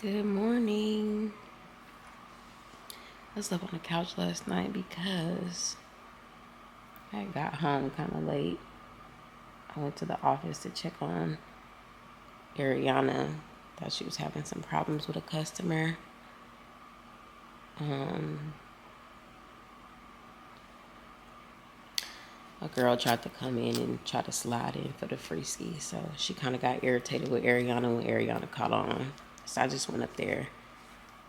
Good morning. I slept on the couch last night because I got home kind of late. I went to the office to check on Ariana. Thought she was having some problems with a customer. A girl tried to come in and try to slide in for the free ski, so she kind of got irritated with Ariana when Ariana caught on. So I just went up there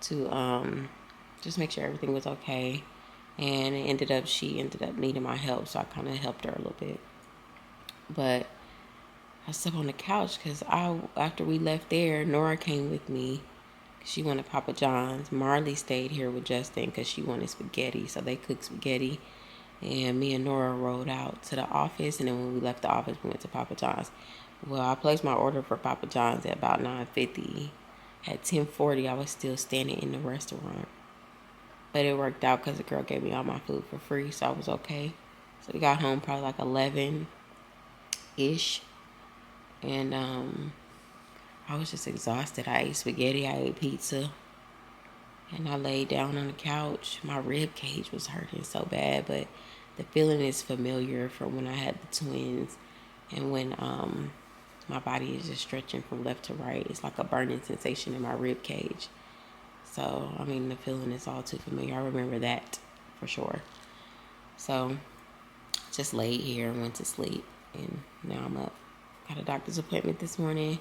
to just make sure everything was okay. And she ended up needing my help, so I kind of helped her a little bit. But I slept on the couch because after we left there, Nora came with me. She wanted Papa John's. Marley stayed here with Justin because she wanted spaghetti, so they cooked spaghetti. And me and Nora rode out to the office, and then when we left the office, we went to Papa John's. Well, I placed my order for Papa John's at about 9:50. At 10:40, I was still standing in the restaurant. But it worked out because the girl gave me all my food for free, so I was okay. So we got home probably like 11-ish. And I was just exhausted. I ate spaghetti, I ate pizza. And I laid down on the couch. My rib cage was hurting so bad, but the feeling is familiar from when I had the twins and when my body is just stretching from left to right. It's like a burning sensation in my rib cage. So, I mean, the feeling is all too familiar. I remember that for sure. So, just laid here and went to sleep. And now I'm up. Got a doctor's appointment this morning.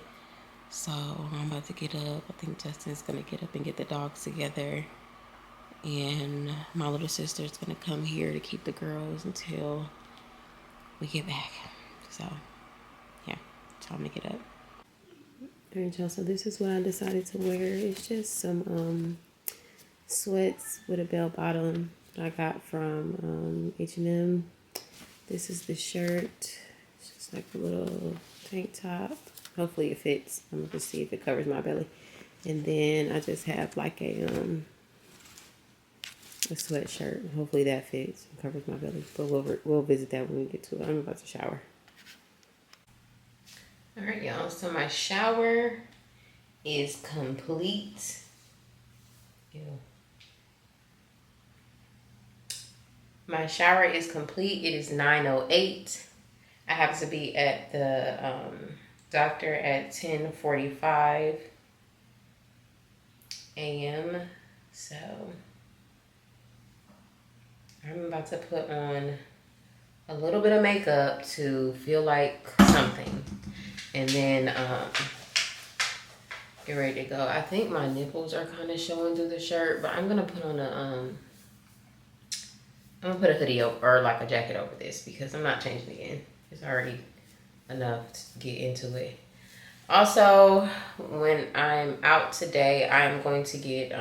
So, I'm about to get up. I think Justin's going to get up and get the dogs together. And my little sister's going to come here to keep the girls until we get back. So, yeah, time to get up. All right, y'all, so this is what I decided to wear. It's just some sweats with a bell bottom that I got from H&M. This is the shirt. It's just like a little tank top. Hopefully it fits. I'm going to see if it covers my belly. And then I just have like a sweatshirt. Hopefully that fits and covers my belly. But we'll visit that when we get to it. I'm about to shower. All right, y'all. So my shower is complete. Ew. My shower is complete. It is 9:08. I have to be at the doctor at 10:45 a.m. So I'm about to put on a little bit of makeup to feel like something. And then get ready to go. I think my nipples are kind of showing through the shirt, but I'm gonna put on I'm gonna put a hoodie or like a jacket over this because I'm not changing again. It's already enough to get into it. Also, when I'm out today, I'm going to get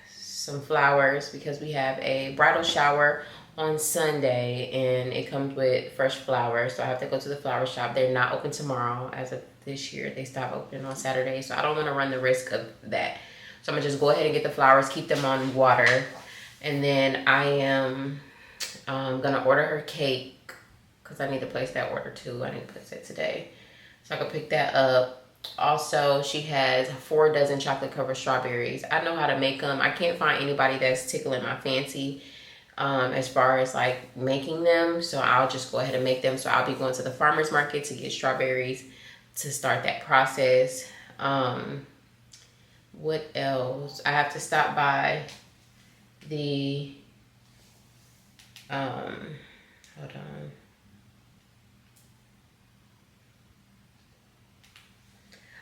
some flowers because we have a bridal shower on Sunday and it comes with fresh flowers. So I have to go to the flower shop. They're not open tomorrow as of this year. They stop opening on Saturday. So I don't want to run the risk of that. So I'm going to just go ahead and get the flowers, keep them on water. And then I am going to order her cake because I need to place that order too. I need to place it today. So I can pick that up. Also, she has 4 dozen chocolate covered strawberries. I know how to make them. I can't find anybody that's tickling my fancy as far as like making them. So I'll just go ahead and make them. So I'll be going to the farmer's market to get strawberries to start that process. What else? I have to stop by the hold on.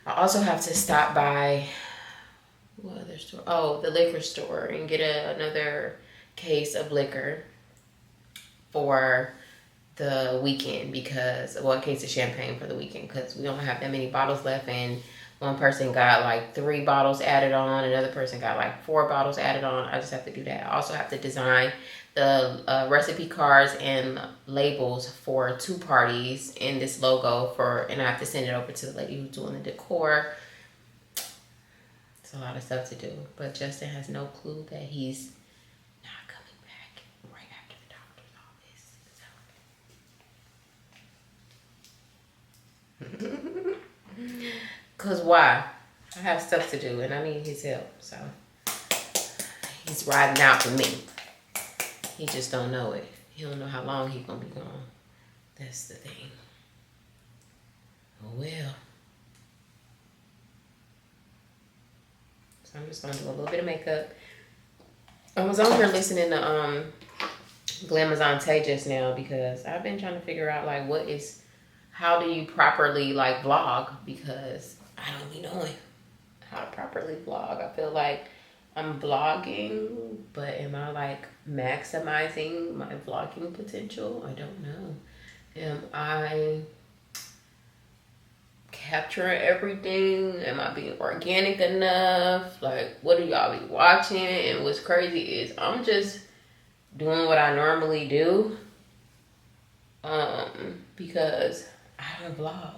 I also have to stop by what other store? Oh, the liquor store and get another case of liquor for the weekend because, well, a case of champagne for the weekend because we don't have that many bottles left and one person got like 3 bottles added on, another person got like 4 bottles added on. I just have to do that. I also have to design the recipe cards and labels for 2 parties in this logo and I have to send it over to the lady who's doing the decor. It's a lot of stuff to do, but Justin has no clue that he's not coming back right after the doctor's office. Cause why? I have stuff to do and I need his help. So he's riding out for me. He just don't know it. He don't know how long he gonna be gone. That's the thing. Oh well. So I'm just gonna do a little bit of makeup. I was on here listening to Glamazante just now because I've been trying to figure out like how do you properly like vlog, because I don't be knowing how to properly vlog. I feel like I'm vlogging, but am I like maximizing my vlogging potential? I don't know. Am I capturing everything? Am I being organic enough? Like, what do y'all be watching? And what's crazy is I'm just doing what I normally do, because I don't vlog.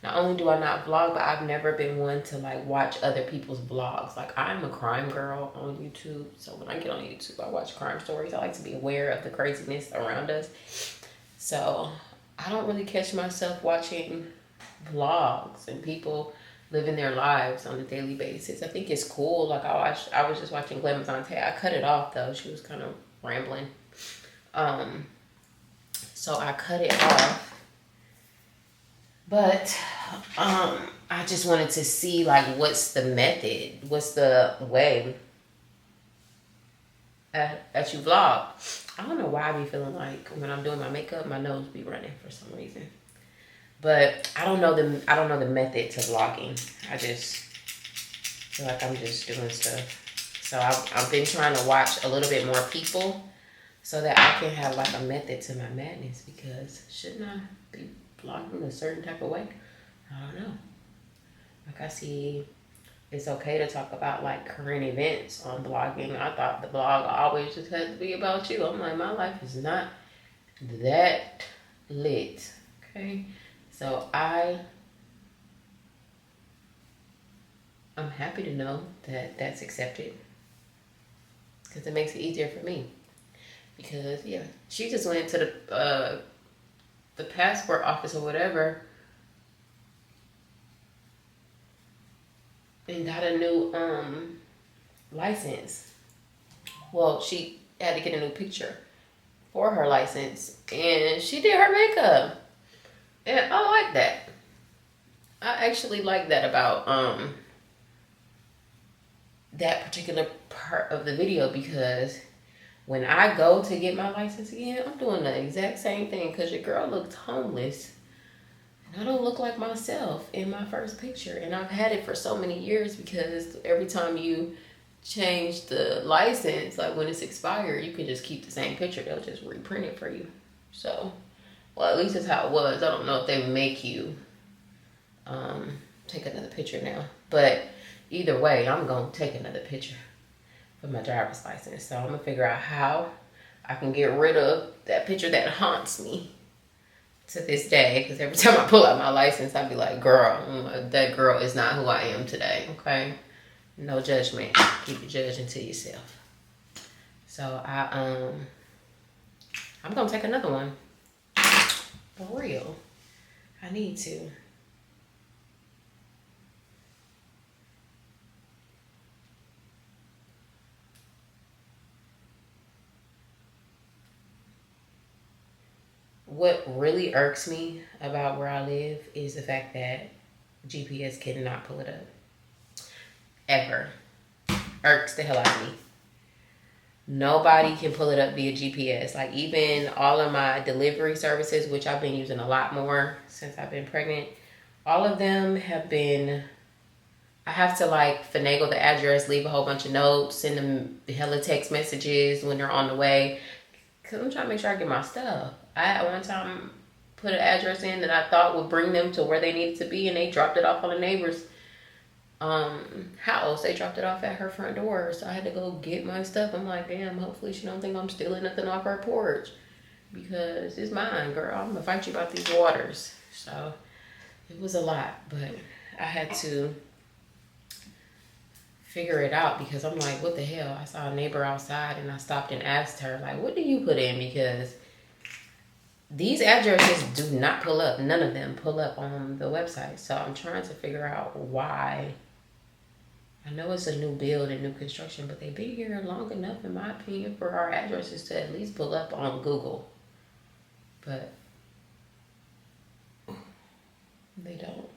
Not only do I not vlog, but I've never been one to like watch other people's vlogs. Like, I'm a crime girl on YouTube, so when I get on YouTube, I watch crime stories. I like to be aware of the craziness around us. So I don't really catch myself watching vlogs and people living their lives on a daily basis. I think it's cool. Like, I was just watching Glamazante. I cut it off though. She was kind of rambling. So I cut it off. But I just wanted to see like what's the method, what's the way that you vlog. I don't know why I be feeling like when I'm doing my makeup, my nose be running for some reason. But I don't know the method to vlogging. I just feel like I'm just doing stuff. So I've been trying to watch a little bit more people so that I can have like a method to my madness, because shouldn't I be vlogging a certain type of way? I don't know. Like, I see it's okay to talk about like current events on blogging. I thought the blog always just had to be about you. I'm like, my life is not that lit. Okay. So I'm happy to know that that's accepted, because it makes it easier for me. Because yeah, she just went to the passport office or whatever and got a new license. Well, she had to get a new picture for her license, and she did her makeup. And I like that. I actually like that about that particular part of the video, because when I go to get my license again, I'm doing the exact same thing, because your girl looked homeless. And I don't look like myself in my first picture. And I've had it for so many years, because every time you change the license, like when it's expired, you can just keep the same picture. They'll just reprint it for you. So, well, at least that's how it was. I don't know if they make you take another picture now. But either way, I'm going to take another picture for my driver's license. So I'm going to figure out how I can get rid of that picture that haunts me to this day. Because every time I pull out my license, I'd be like, girl, that girl is not who I am today. Okay? No judgment. Keep your judging to yourself. So I'm going to take another one. For real. I need to. What really irks me about where I live is the fact that GPS cannot pull it up. Ever. Irks the hell out of me. Nobody can pull it up via GPS. Like, even all of my delivery services, which I've been using a lot more since I've been pregnant, all of them have been, I have to like finagle the address, leave a whole bunch of notes, send them hella text messages when they're on the way, because I'm trying to make sure I get my stuff. I at one time put an address in that I thought would bring them to where they needed to be, and they dropped it off on a neighbor's house. They dropped it off at her front door, so I had to go get my stuff. I'm like, damn, hopefully she don't think I'm stealing nothing off her porch, because it's mine, girl. I'm gonna fight you about these waters. So it was a lot, but I had to figure it out, because I'm like, what the hell? I saw a neighbor outside and I stopped and asked her, like, what do you put in? Because these addresses do not pull up. None of them pull up on the website. So I'm trying to figure out why. I know it's a new build and new construction, but they've been here long enough, in my opinion, for our addresses to at least pull up on Google. But they don't.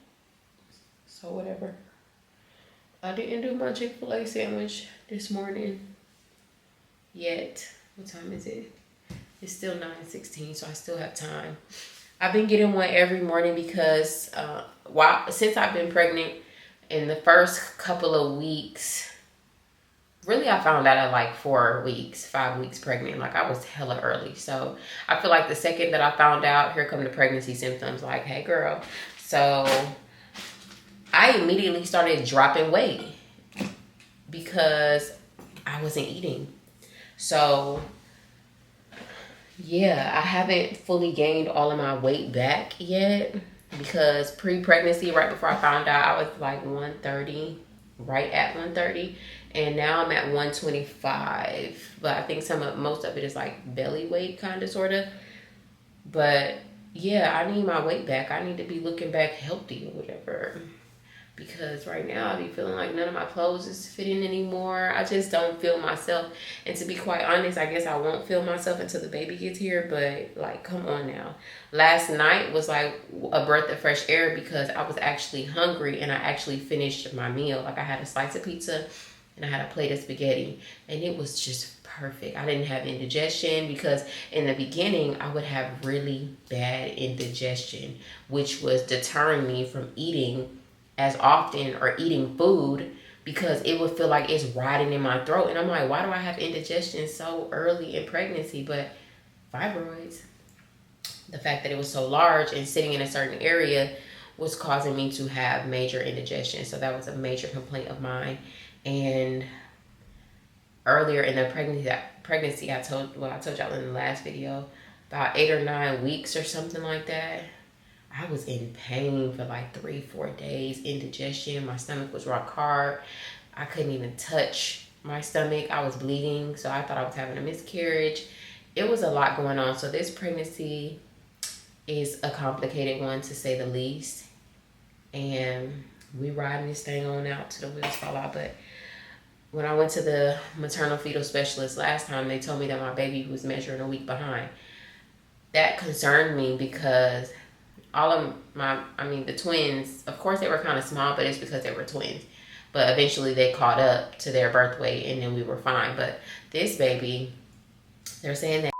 So whatever. I didn't do my Chick-fil-A sandwich this morning yet. What time is it? It's still 9:16, so I still have time. I've been getting one every morning because since I've been pregnant, in the first couple of weeks, really I found out at like 5 weeks pregnant. Like I was hella early. So I feel like the second that I found out, here come the pregnancy symptoms, like, hey girl. So I immediately started dropping weight because I wasn't eating. So yeah, I haven't fully gained all of my weight back yet because pre-pregnancy, right before I found out, I was like 130, right at 130, and now I'm at 125. But I think most of it is like belly weight, kind of, sort of. But yeah, I need my weight back. I need to be looking back healthy or whatever. Because right now I be feeling like none of my clothes is fitting anymore. I just don't feel myself. And to be quite honest, I guess I won't feel myself until the baby gets here. But like, come on now. Last night was like a breath of fresh air because I was actually hungry and I actually finished my meal. Like I had a slice of pizza and I had a plate of spaghetti. And it was just perfect. I didn't have indigestion because in the beginning I would have really bad indigestion, which was deterring me from eating as often or eating food because it would feel like it's rotting in my throat. And I'm like, why do I have indigestion so early in pregnancy? But fibroids, the fact that it was so large and sitting in a certain area was causing me to have major indigestion. So that was a major complaint of mine. And earlier in the pregnancy, I told y'all in the last video, about 8 or 9 weeks or something like that, I was in pain for like 3-4 days, indigestion. My stomach was rock hard. I couldn't even touch my stomach. I was bleeding, so I thought I was having a miscarriage. It was a lot going on. So this pregnancy is a complicated one, to say the least. And we riding this thing on out till the wheels fall out. But when I went to the maternal fetal specialist last time, they told me that my baby was measuring a week behind. That concerned me because the twins, of course they were kind of small, but it's because they were twins. But eventually they caught up to their birth weight and then we were fine. But this baby, they're saying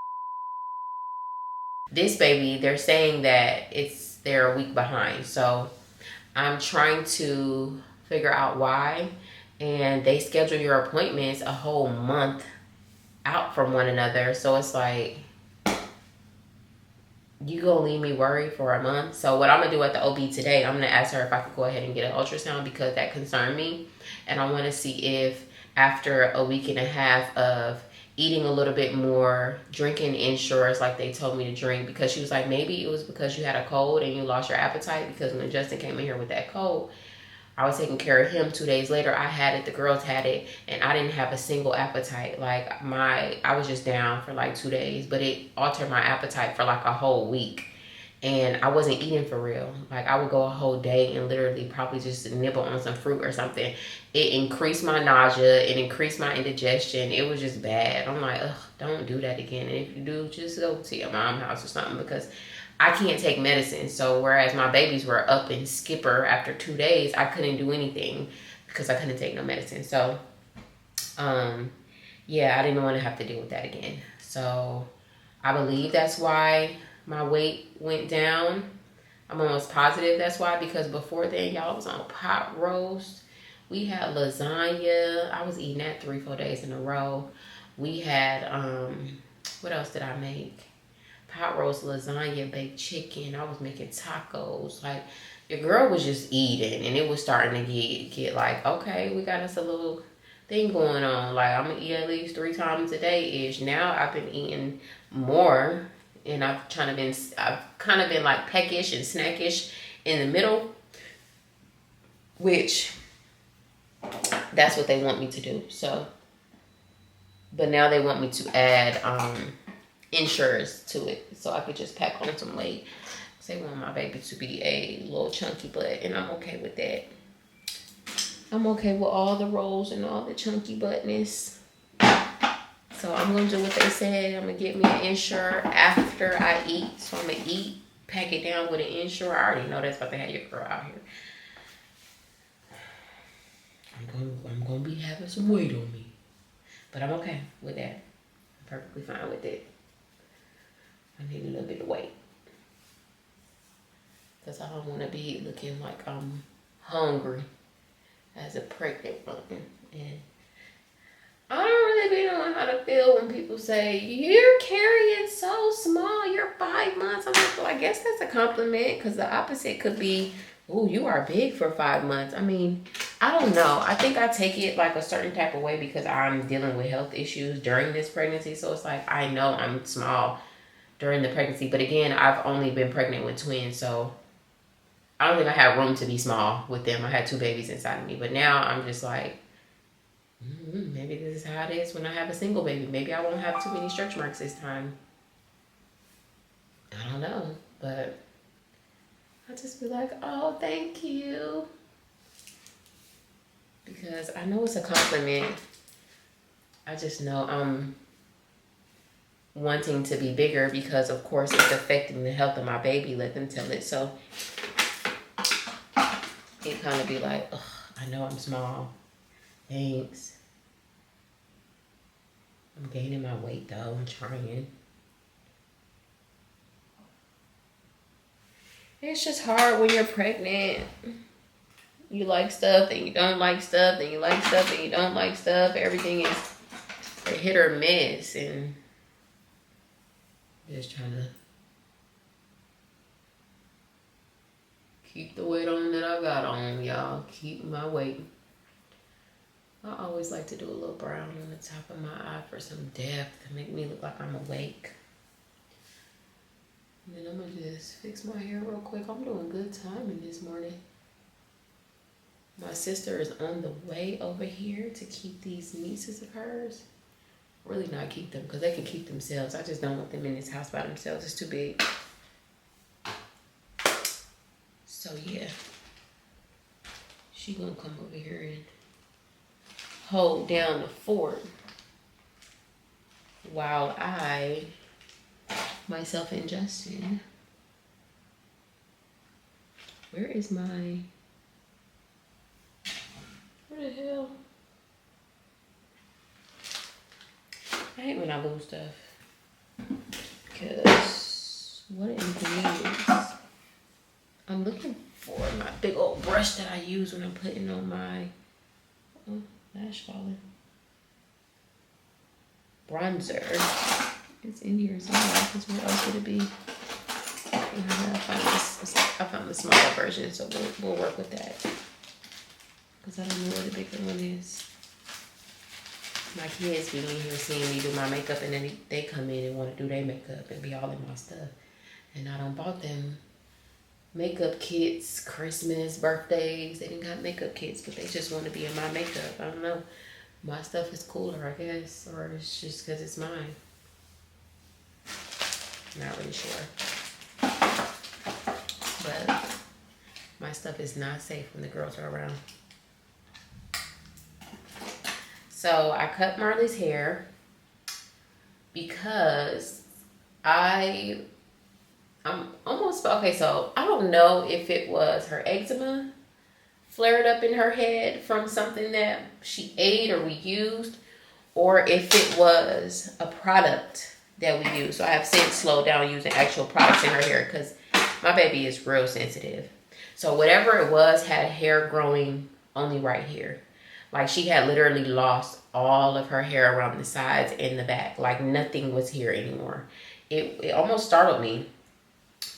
that they're a week behind. So I'm trying to figure out why. And they schedule your appointments a whole month out from one another. So it's like, you gonna leave me worried for a month? So what I'm gonna do at the OB today, I'm gonna ask her if I could go ahead and get an ultrasound because that concerned me. And I wanna see if after a week and a half of eating a little bit more, drinking Ensures like they told me to drink, because she was like, maybe it was because you had a cold and you lost your appetite, because when Justin came in here with that cold, I was taking care of him. 2 days later, I had it, the girls had it, and I didn't have a single appetite. Like I was just down for like 2 days, but it altered my appetite for like a whole week. And I wasn't eating for real. Like I would go a whole day and literally probably just nibble on some fruit or something. It increased my nausea, it increased my indigestion. It was just bad. I'm like, ugh, don't do that again. And if you do, just go to your mom's house or something, because I can't take medicine. So whereas my babies were up and skipper after 2 days, I couldn't do anything because I couldn't take no medicine. So, yeah, I didn't want to have to deal with that again. So I believe that's why my weight went down. I'm almost positive that's why, because before then, y'all, was on pot roast. We had lasagna. I was eating that 3-4 days in a row. We had, what else did I make? Pot roast, lasagna, baked chicken. I was making tacos. Like, your girl was just eating, and it was starting to get like, okay, we got us a little thing going on. Like, I'm gonna eat at least 3 times a day ish. Now I've been eating more, and I've kind of been like peckish and snackish in the middle, which that's what they want me to do. So, but now they want me to add insurance to it, so I could just pack on some weight. They want my baby to be a little chunky butt, and I'm okay with that. I'm okay with all the rolls and all the chunky buttness. So I'm gonna do what they said. I'm gonna get me an Ensure after I eat. So I'm gonna eat, pack it down with an Ensure. I already know that's about to have your girl out here. I'm gonna be having some weight on me, but I'm okay with that. I'm perfectly fine with it. I need a little bit of weight because I don't want to be looking like I'm hungry as a pregnant woman. And I don't really be knowing how to feel when people say, you're carrying so small, you're 5 months. I'm like, well, I guess that's a compliment, because the opposite could be, oh, you are big for 5 months. I mean, I don't know. I think I take it like a certain type of way because I'm dealing with health issues during this pregnancy. So it's like, I know I'm small during the pregnancy. But again, I've only been pregnant with twins, so I don't think I have room to be small with them. I had 2 babies inside of me. But now I'm just like, maybe this is how it is when I have a single baby. Maybe I won't have too many stretch marks this time. I don't know. But I'll just be like, oh, thank you. Because I know it's a compliment. I just know I'm wanting to be bigger because, of course, it's affecting the health of my baby. Let them tell it. So it kind of be like, ugh, I know I'm small. Thanks. I'm gaining my weight though. I'm trying. It's just hard when you're pregnant. You like stuff, then you don't like stuff, then you like stuff, then you don't like stuff. Everything is a hit or miss, and just trying to keep the weight on that I got on, y'all. Keep my weight. I always like to do a little brown on the top of my eye for some depth to make me look like I'm awake. And then I'm gonna just fix my hair real quick. I'm doing good timing this morning. My sister is on the way over here to keep these nieces of hers. Really not keep them, because they can keep themselves. I just don't want them in this house by themselves. It's too big. So yeah, she gonna come over here and hold down the fort while I myself and Justin. Where is my, where the hell? I hate when I lose stuff, because what an inconvenience. I'm looking for my big old brush that I use when I'm putting on my, oh, lash falling, bronzer. It's in here somewhere, because where else would it be? I found the smaller version, so we'll work with that, because I don't know where the bigger one is. My kids be in here seeing me do my makeup, and then they come in and want to do their makeup and be all in my stuff. And I done bought them makeup kits, Christmas, birthdays. They didn't got makeup kits, but they just want to be in my makeup. I don't know. My stuff is cooler, I guess, or it's just because it's mine. Not really sure. But my stuff is not safe when the girls are around. So I cut Marley's hair because I'm almost, okay, so I don't know if it was her eczema flared up in her head from something that she ate or we used, or if it was a product that we used. So I have since slowed down using actual products in her hair because my baby is real sensitive. So whatever it was had hair growing only right here. Like she had literally lost all of her hair around the sides and the back. Like nothing was here anymore. It almost startled me.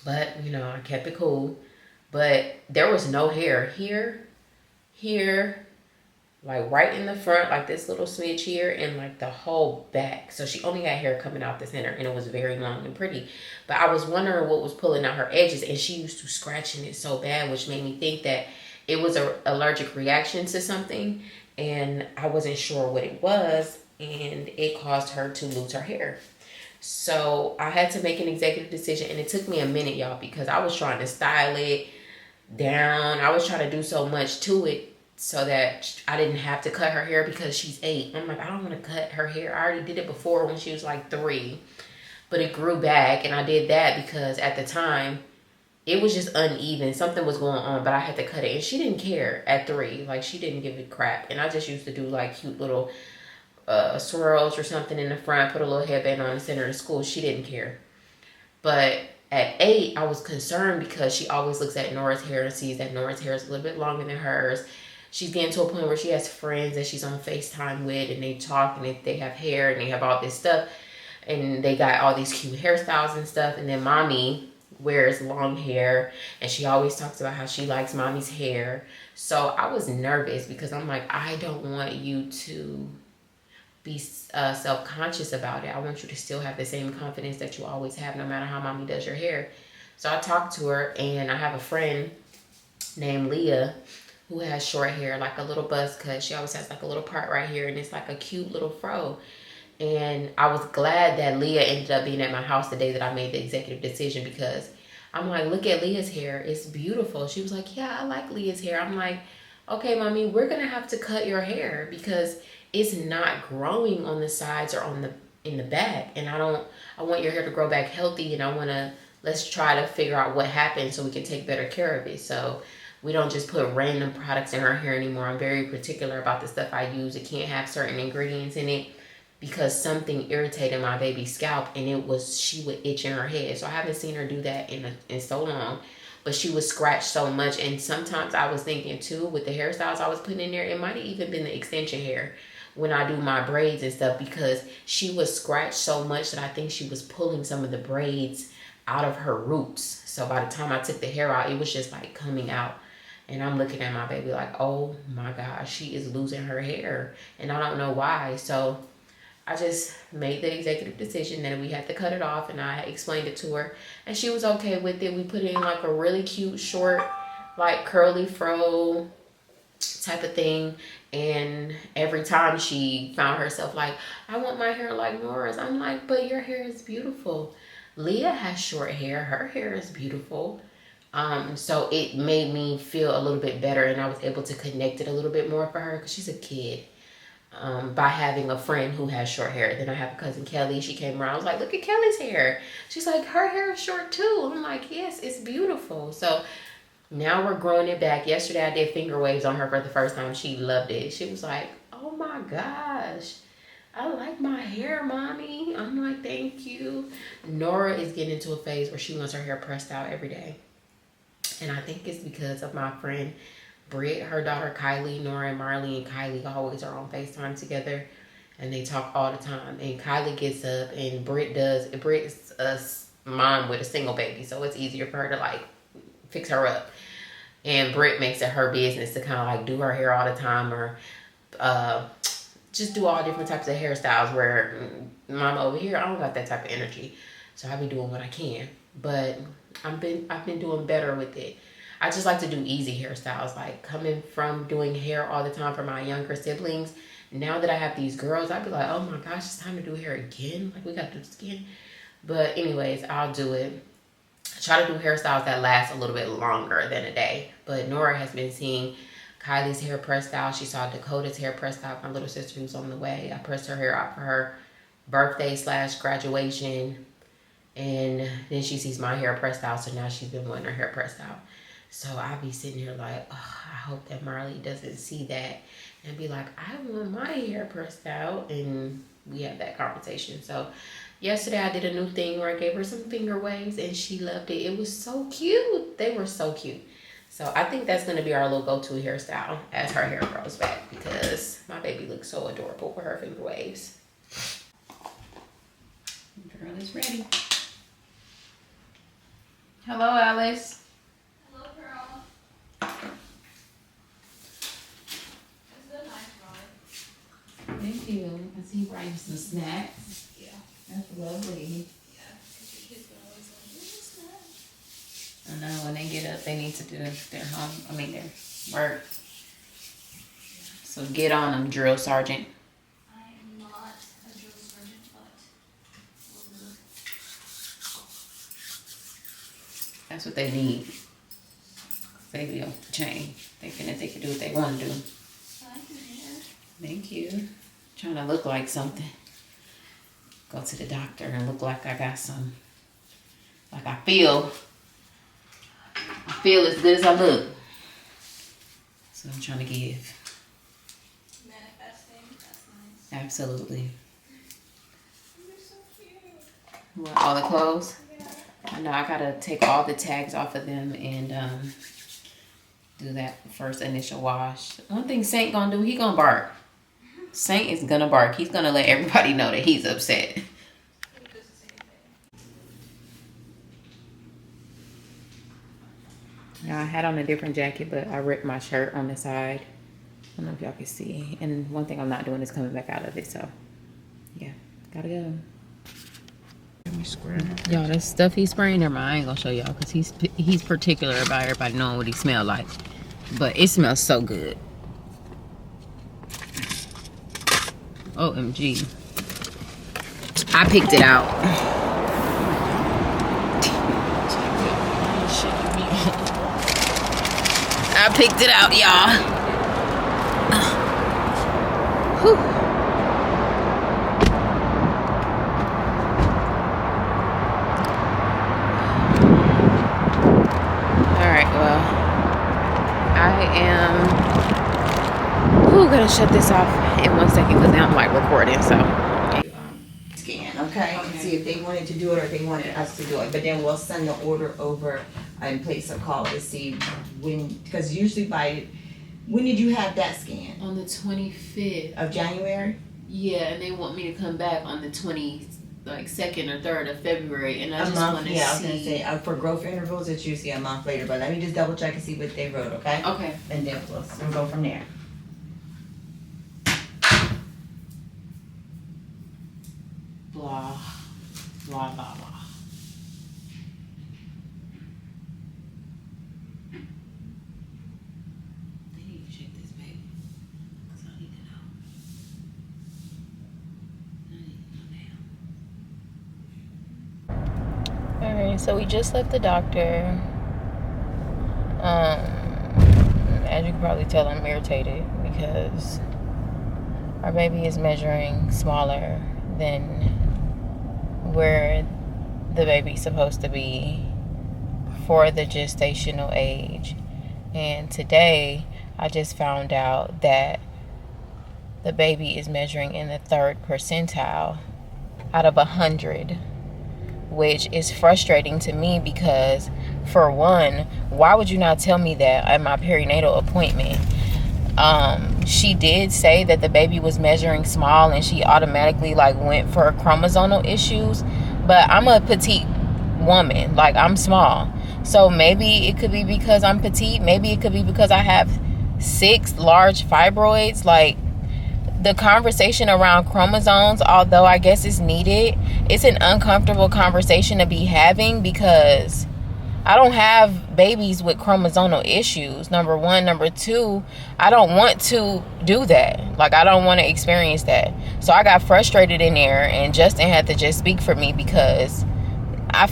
But, you know, I kept it cool. But there was no hair here, like right in the front, like this little smidge here, and like the whole back. So she only had hair coming out the center, and it was very long and pretty. But I was wondering what was pulling out her edges, and she used to scratching it so bad, which made me think that it was an allergic reaction to something, and I wasn't sure what it was, and it caused her to lose her hair. So I had to make an executive decision, and it took me a minute, y'all, because I was trying to style it down. I was trying to do so much to it so that I didn't have to cut her hair because she's 8. I'm like, I don't want to cut her hair. I already did it before when she was like 3, but it grew back, and I did that because at the time it was just uneven. Something was going on, but I had to cut it, and she didn't care at 3. Like, she didn't give a crap, and I just used to do like cute little swirls or something in the front, put a little headband on, and send her to school. She didn't care. But at 8, I was concerned because she always looks at Nora's hair and sees that Nora's hair is a little bit longer than hers. She's getting to a point where she has friends that she's on FaceTime with, and they talk, and they have hair, and they have all this stuff, and they got all these cute hairstyles and stuff. And then mommy wears long hair, and she always talks about how she likes mommy's hair. So I was nervous because I'm like, I don't want you to be self-conscious about it. I want you to still have the same confidence that you always have, no matter how mommy does your hair. So I talked to her, and I have a friend named Leah who has short hair, like a little buzz cut. She always has like a little part right here, and it's like a cute little fro. And I was glad that Leah ended up being at my house the day that I made the executive decision, because I'm like, look at Leah's hair. It's beautiful. She was like, yeah, I like Leah's hair. I'm like, okay, mommy, we're going to have to cut your hair because it's not growing on the sides or in the back. And I want your hair to grow back healthy, and let's try to figure out what happened so we can take better care of it. So we don't just put random products in her hair anymore. I'm very particular about the stuff I use. It can't have certain ingredients in it because something irritated my baby's scalp, and she would itch in her head. So I haven't seen her do that in so long. But she would scratch so much, and sometimes I was thinking too, with the hairstyles I was putting in there, it might have even been the extension hair when I do my braids and stuff, because she would scratch so much that I think she was pulling some of the braids out of her roots. So by the time I took the hair out, it was just like coming out. And I'm looking at my baby like, oh my gosh, she is losing her hair, and I don't know why. So I just made the executive decision that we had to cut it off, and I explained it to her, and she was okay with it. We put in like a really cute short, like curly fro type of thing. And every time she found herself like, I want my hair like Nora's, I'm like, but your hair is beautiful. Leah has short hair. Her hair is beautiful. So it made me feel a little bit better, and I was able to connect it a little bit more for her because she's a kid. By having a friend who has short hair. Then I have a cousin Kelly. She came around. I was like, look at Kelly's hair. She's like, her hair is short too. I'm like, yes, it's beautiful. So now we're growing it back. Yesterday I did finger waves on her for the first time. She loved it. She was like, oh my gosh, I like my hair, mommy. I'm like, thank you. Nora is getting into a phase where she wants her hair pressed out every day. And I think it's because of my friend Britt, her daughter Kylie. Nora and Marley and Kylie always are on FaceTime together, and they talk all the time. And Kylie gets up, and Britt's a mom with a single baby, so it's easier for her to like fix her up. And Britt makes it her business to kind of like do her hair all the time, or just do all different types of hairstyles, where mama over here, I don't got that type of energy. So I be doing what I can. But I've been doing better with it. I just like to do easy hairstyles, like coming from doing hair all the time for my younger siblings. Now that I have these girls, I'd be like, oh my gosh, it's time to do hair again. Like, we got to do this again. But anyways, I'll do it. I try to do hairstyles that last a little bit longer than a day. But Nora has been seeing Kylie's hair pressed out. She saw Dakota's hair pressed out. My little sister who's on the way. I pressed her hair out for her birthday / graduation. And then she sees my hair pressed out. So now she's been wanting her hair pressed out. So I be sitting here like, oh, I hope that Marley doesn't see that and be like, I want my hair pressed out. And we have that conversation. So yesterday I did a new thing where I gave her some finger waves, and she loved it. It was so cute. They were so cute. So I think that's going to be our little go-to hairstyle as her hair grows back, because my baby looks so adorable with her finger waves. Girl is ready. Hello, Alice. Thank you. I see you brought you some snacks. Yeah. That's lovely. Yeah, because your kids are always like, snacks. I know, when they get up, they need to do their work. Yeah. So get on them, drill sergeant. I am not a drill sergeant, but we'll do That's what they need. They be on the chain, thinking that they can do what they want to do. Thank you. Trying to look like something. Go to the doctor and look like I got some. Like I feel as good as I look. So I'm trying to give. Manifesting, that's nice. Absolutely. You're so cute. What, all the clothes? Yeah. I know I gotta take all the tags off of them and do that first initial wash. One thing Saint gonna do, he gonna bark. Saint is gonna bark. He's gonna let everybody know that he's upset. He does the same thing. Yeah, I had on a different jacket, but I ripped my shirt on the side. I don't know if y'all can see. And one thing I'm not doing is coming back out of it, so yeah, gotta go. Y'all, this stuff he's spraying, never mind, I ain't gonna show y'all because he's particular about everybody knowing what he smells like. But it smells so good. OMG. I picked it out. I picked it out, y'all. Whew. Alright, well, I am gonna shut this off in 1 second because now I'm like recording, so. Scan, okay? See if they wanted to do it or if they wanted us to do it. But then we'll send the order over and place a call to see when, because usually when did you have that scan? On the 25th. Of January? Yeah, and they want me to come back on the 2nd or 3rd of February, and I just want to see. Yeah, I was gonna say, for growth intervals, it's usually a month later, but let me just double check and see what they wrote, okay? Okay. And then we'll go from there. Blah, blah, blah, blah. They need to check this, baby. Because I need to know. I need to know now. Alright, so we just left the doctor. As you can probably tell, I'm irritated because our baby is measuring smaller than where the baby's supposed to be for the gestational age. And today I just found out that the baby is measuring in the 3rd percentile out of 100, which is frustrating to me because, for one, why would you not tell me that at my perinatal appointment? She did say that the baby was measuring small and she automatically went for chromosomal issues, but I'm a petite woman, I'm small. So maybe it could be because I'm petite, maybe it could be because I have 6 large fibroids. The conversation around chromosomes, although I guess it's needed, it's an uncomfortable conversation to be having because I don't have babies with chromosomal issues, number one. Number two, I don't want to do that. I don't want to experience that. So I got frustrated in there, and Justin had to just speak for me because I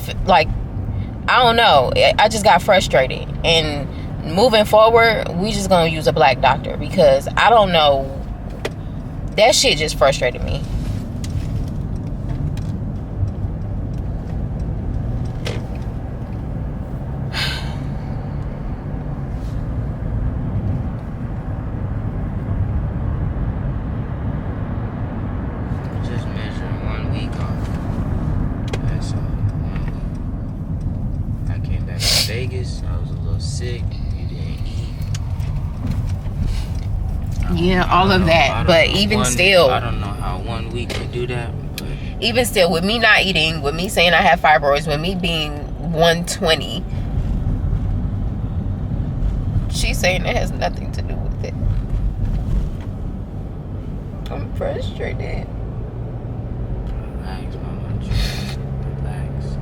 don't know. I just got frustrated. And moving forward, we just going to use a black doctor because I don't know. That shit just frustrated me. Yeah, all of that. But even still, I don't know how 1 week would do that. But even still, with me not eating, with me saying I have fibroids, with me being 120, she's saying it has nothing to do with it. I'm frustrated. Relax, mama. Relax.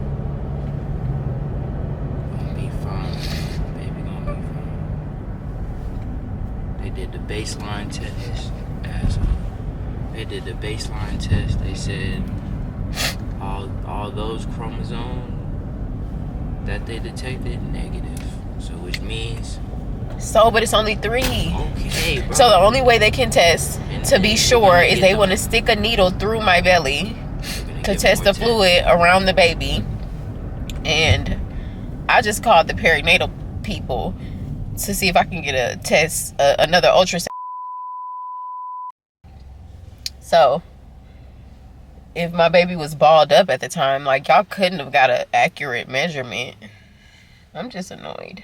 Gonna be fine. Baby gonna be fine. They did the baseline test. They did the baseline test. They said all those chromosomes that they detected negative. So which means So, but it's only 3. okay, bro. So the only way they can test to be sure is they want to to stick a needle through my belly to test the fluid around the baby. And I just called the perinatal people to see if I can get a test, another ultrasound. So if my baby was balled up at the time, like, y'all couldn't have got an accurate measurement. I'm just annoyed.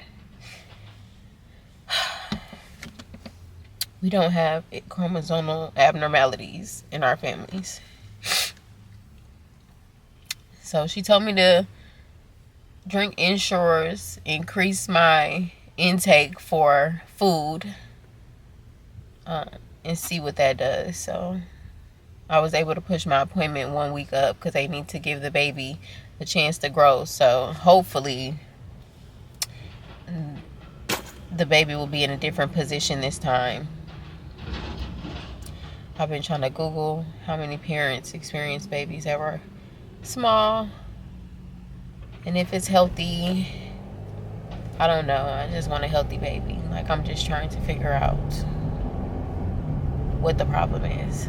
We don't have chromosomal abnormalities in our families. So she told me to drink Ensures, increase my intake for food, and see what that does. So I was able to push my appointment 1 week up because they need to give the baby a chance to grow. So hopefully the baby will be in a different position this time. I've been trying to Google how many parents experience babies that were small, and if it's healthy. I don't know. I just want a healthy baby. Like, I'm just trying to figure out what the problem is.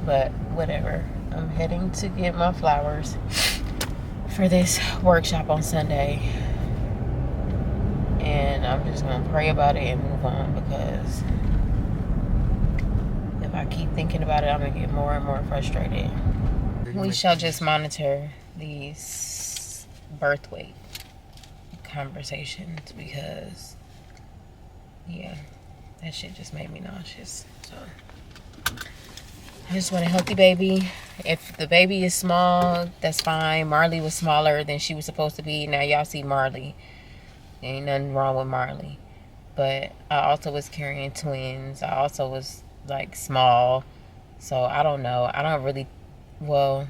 But whatever. I'm heading to get my flowers for this workshop on Sunday. And I'm just going to pray about it and move on, because if I keep thinking about it, I'm going to get more and more frustrated. We shall just monitor these birth weight conversations, because yeah, that shit just made me nauseous. So I just want a healthy baby. If the baby is small, that's fine. Marley was smaller than she was supposed to be. Now y'all see Marley. Ain't nothing wrong with Marley. But I also was carrying twins. I also was like small. So I don't know. I don't really, well,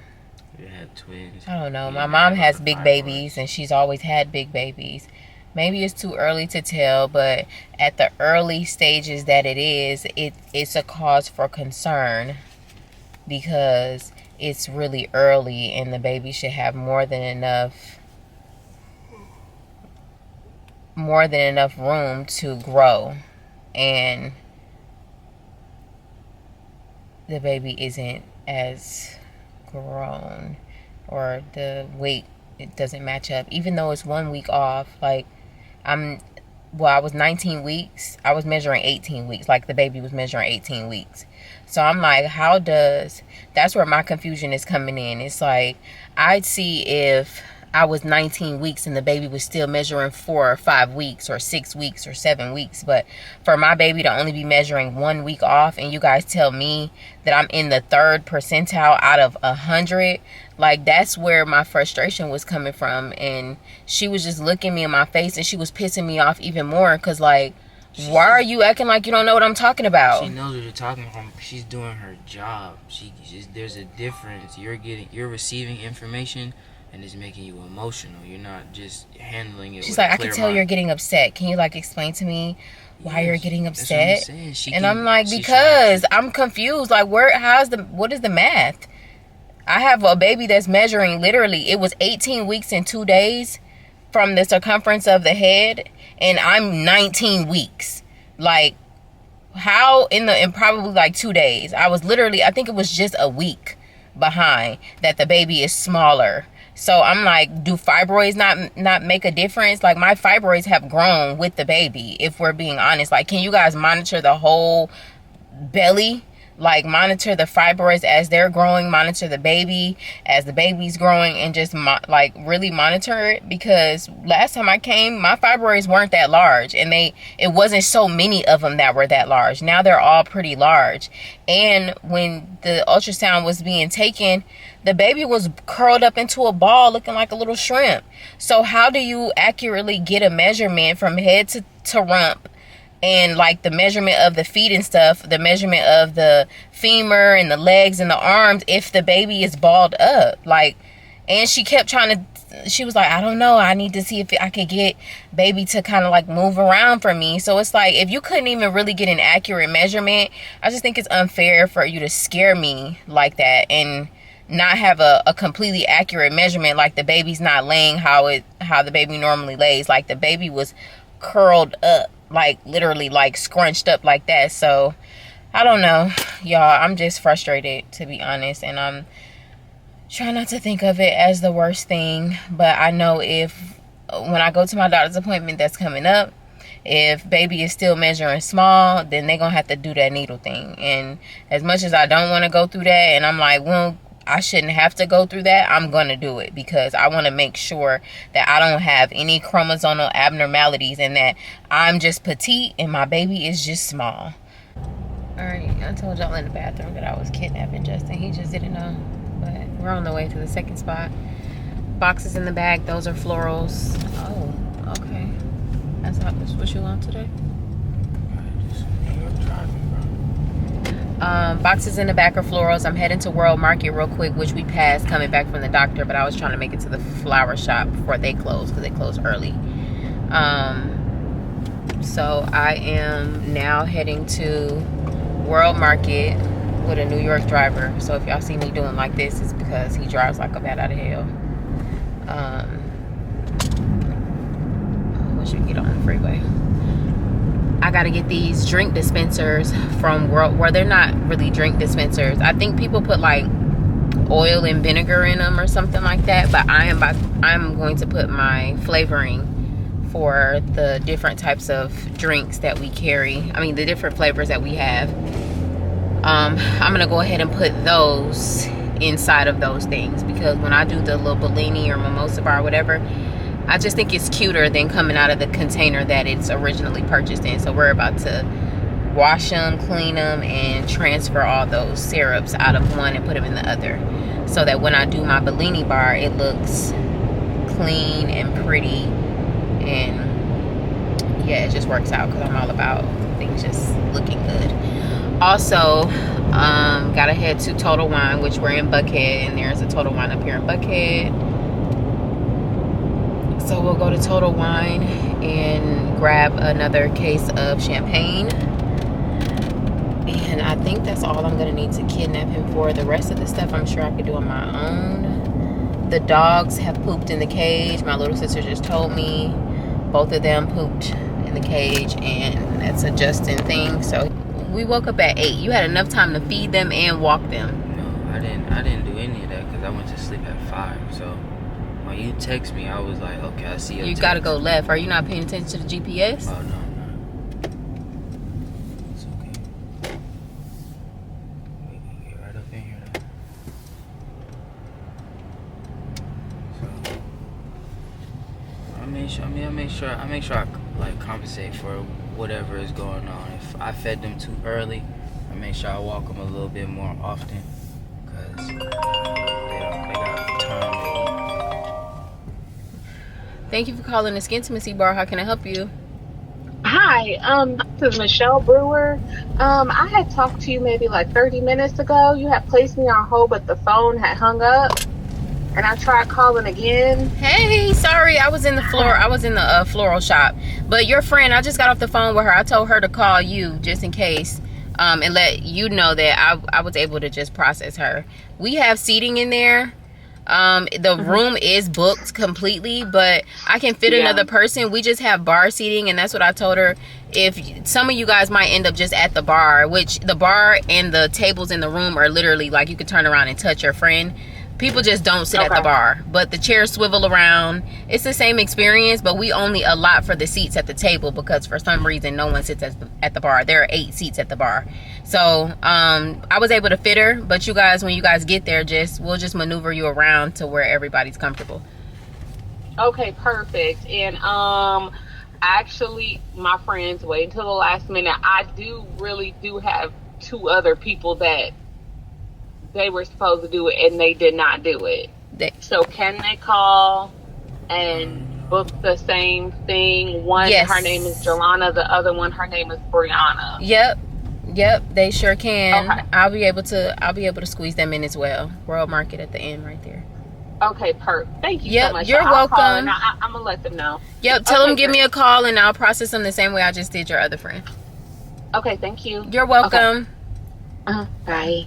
You had twins. I don't know. You My didn't mom have has other big fibroids. babies, and she's always had big babies. Maybe it's too early to tell, but at the early stages that it is, it's a cause for concern, because it's really early and the baby should have more than enough room to grow, and the baby isn't as grown, or the weight, it doesn't match up, even though it's 1 week off. Like, I was 19 weeks. I was measuring 18 weeks. Like, the baby was measuring 18 weeks. So I'm like, that's where my confusion is coming in. It's like, I'd see if I was 19 weeks and the baby was still measuring 4 or 5 weeks or 6 weeks or 7 weeks. But for my baby to only be measuring 1 week off, and you guys tell me that I'm in the 3rd percentile out of 100, like, that's where my frustration was coming from. And she was just looking me in my face, and she was pissing me off even more, because, like, why are you acting like you don't know what I'm talking about? She knows what you're talking from. She's doing her job. There's a difference. You're receiving information, and it's making you emotional. You're not just handling it. She's with like, a I can clear tell mind. you're getting upset. Can you, like, explain to me why you're getting That's upset? what I'm saying. And I'm like, because I'm confused. Like, what is the math? I have a baby that's measuring, literally, it was 18 weeks and 2 days from the circumference of the head, and I'm 19 weeks. Like, how in probably like 2 days? I was literally, I think it was just a week behind that the baby is smaller. So I'm like, do fibroids not make a difference? Like, my fibroids have grown with the baby, if we're being honest. Like, can you guys monitor the whole belly? Like, monitor the fibroids as they're growing, monitor the baby as the baby's growing, and just like really monitor it. Because last time I came, my fibroids weren't that large, and it wasn't so many of them that were that large. Now they're all pretty large. And when the ultrasound was being taken, the baby was curled up into a ball looking like a little shrimp. So how do you accurately get a measurement from head to rump? And like the measurement of the feet and stuff, the measurement of the femur and the legs and the arms, if the baby is balled up. Like, and she kept she was like, I don't know, I need to see if I could get baby to kind of like move around for me. So it's like, if you couldn't even really get an accurate measurement, I just think it's unfair for you to scare me like that and not have a completely accurate measurement, like the baby's not laying how the baby normally lays. Like the baby was curled up, like literally like scrunched up like that. So I don't know, y'all. I'm just frustrated, to be honest, and I'm trying not to think of it as the worst thing. But I know when I go to my doctor's appointment that's coming up, if baby is still measuring small, then they're gonna have to do that needle thing. And as much as I don't want to go through that, and I'm like, well, I shouldn't have to go through that, I'm gonna do it, because I want to make sure that I don't have any chromosomal abnormalities and that I'm just petite and my baby is just small. All right, I told y'all in the bathroom that I was kidnapping Justin. He just didn't know, but we're on the way to the second spot. Boxes in the bag, those are florals. Oh, okay. That's what you want today? Boxes in the back are florals. I'm heading to World Market real quick, which we passed coming back from the doctor, but I was trying to make it to the flower shop before they close, because they close early. So I am now heading to World Market with a New York driver. So if y'all see me doing like this, it's because he drives like a bat out of hell. Once you get on the freeway, I gotta get these drink dispensers from World, where they're not really drink dispensers. I think people put like oil and vinegar in them or something like that, but I'm going to put my flavoring for the different types of drinks that we carry. I mean, the different flavors that we have. I'm gonna go ahead and put those inside of those things, because when I do the little Bellini or mimosa bar or whatever, I just think it's cuter than coming out of the container that it's originally purchased in. So we're about to wash them, clean them, and transfer all those syrups out of one and put them in the other, so that when I do my Bellini bar, it looks clean and pretty. And yeah, it just works out, because I'm all about things just looking good. Also, gotta head to Total Wine, which we're in Buckhead, and there's a Total Wine up here in Buckhead. So we'll go to Total Wine and grab another case of champagne. And I think that's all I'm gonna need to kidnap him for. The rest of the stuff I'm sure I could do on my own. The dogs have pooped in the cage. My little sister just told me both of them pooped in the cage, and that's a Justin thing. So we woke up at 8. You had enough time to feed them and walk them. No, I didn't do any of that, because I went to sleep at 5. So when you text me, I was like, okay, I see your text. Gotta go left. Are you not paying attention to the GPS? Oh, no. It's okay. We can get right up in here though. So I make sure I like compensate for whatever is going on. If I fed them too early, I make sure I walk them a little bit more often, because they got time to eat. Thank you for calling the Skintimacy Bar. How can I help you? Hi, this is Michelle Brewer. I had talked to you maybe like 30 minutes ago. You had placed me on hold, but the phone had hung up, and I tried calling again. Hey, sorry, I was in the floral shop. But your friend, I just got off the phone with her. I told her to call you just in case, and let you know that I was able to just process her. We have seating in there. The room is booked completely, but I can fit another person. We just have bar seating, and that's what I told her. If some of you guys might end up just at the bar, which the bar and the tables in the room are literally like you could turn around and touch your friend. People just don't sit at the bar, but the chairs swivel around. It's the same experience, but we only allot for the seats at the table, because for some reason no one sits at the bar. There are 8 seats at the bar. So I was able to fit her, but you guys, when you guys get there, we'll just maneuver you around to where everybody's comfortable. Okay, perfect. And actually, my friends wait until the last minute. I really do have 2 other people that they were supposed to do it and they did not do it. So can they call and book the same thing? One, yes. Her name is Jelana. The other one, her name is Brianna. Yep, they sure can. Okay. I'll be able to squeeze them in as well. World Market at the end right there. Okay, perfect. Thank you so much. You're welcome. I'm gonna let them know. Yep, tell them give me a call and I'll process them the same way I just did your other friend. Okay, thank you. You're welcome. Okay. Bye.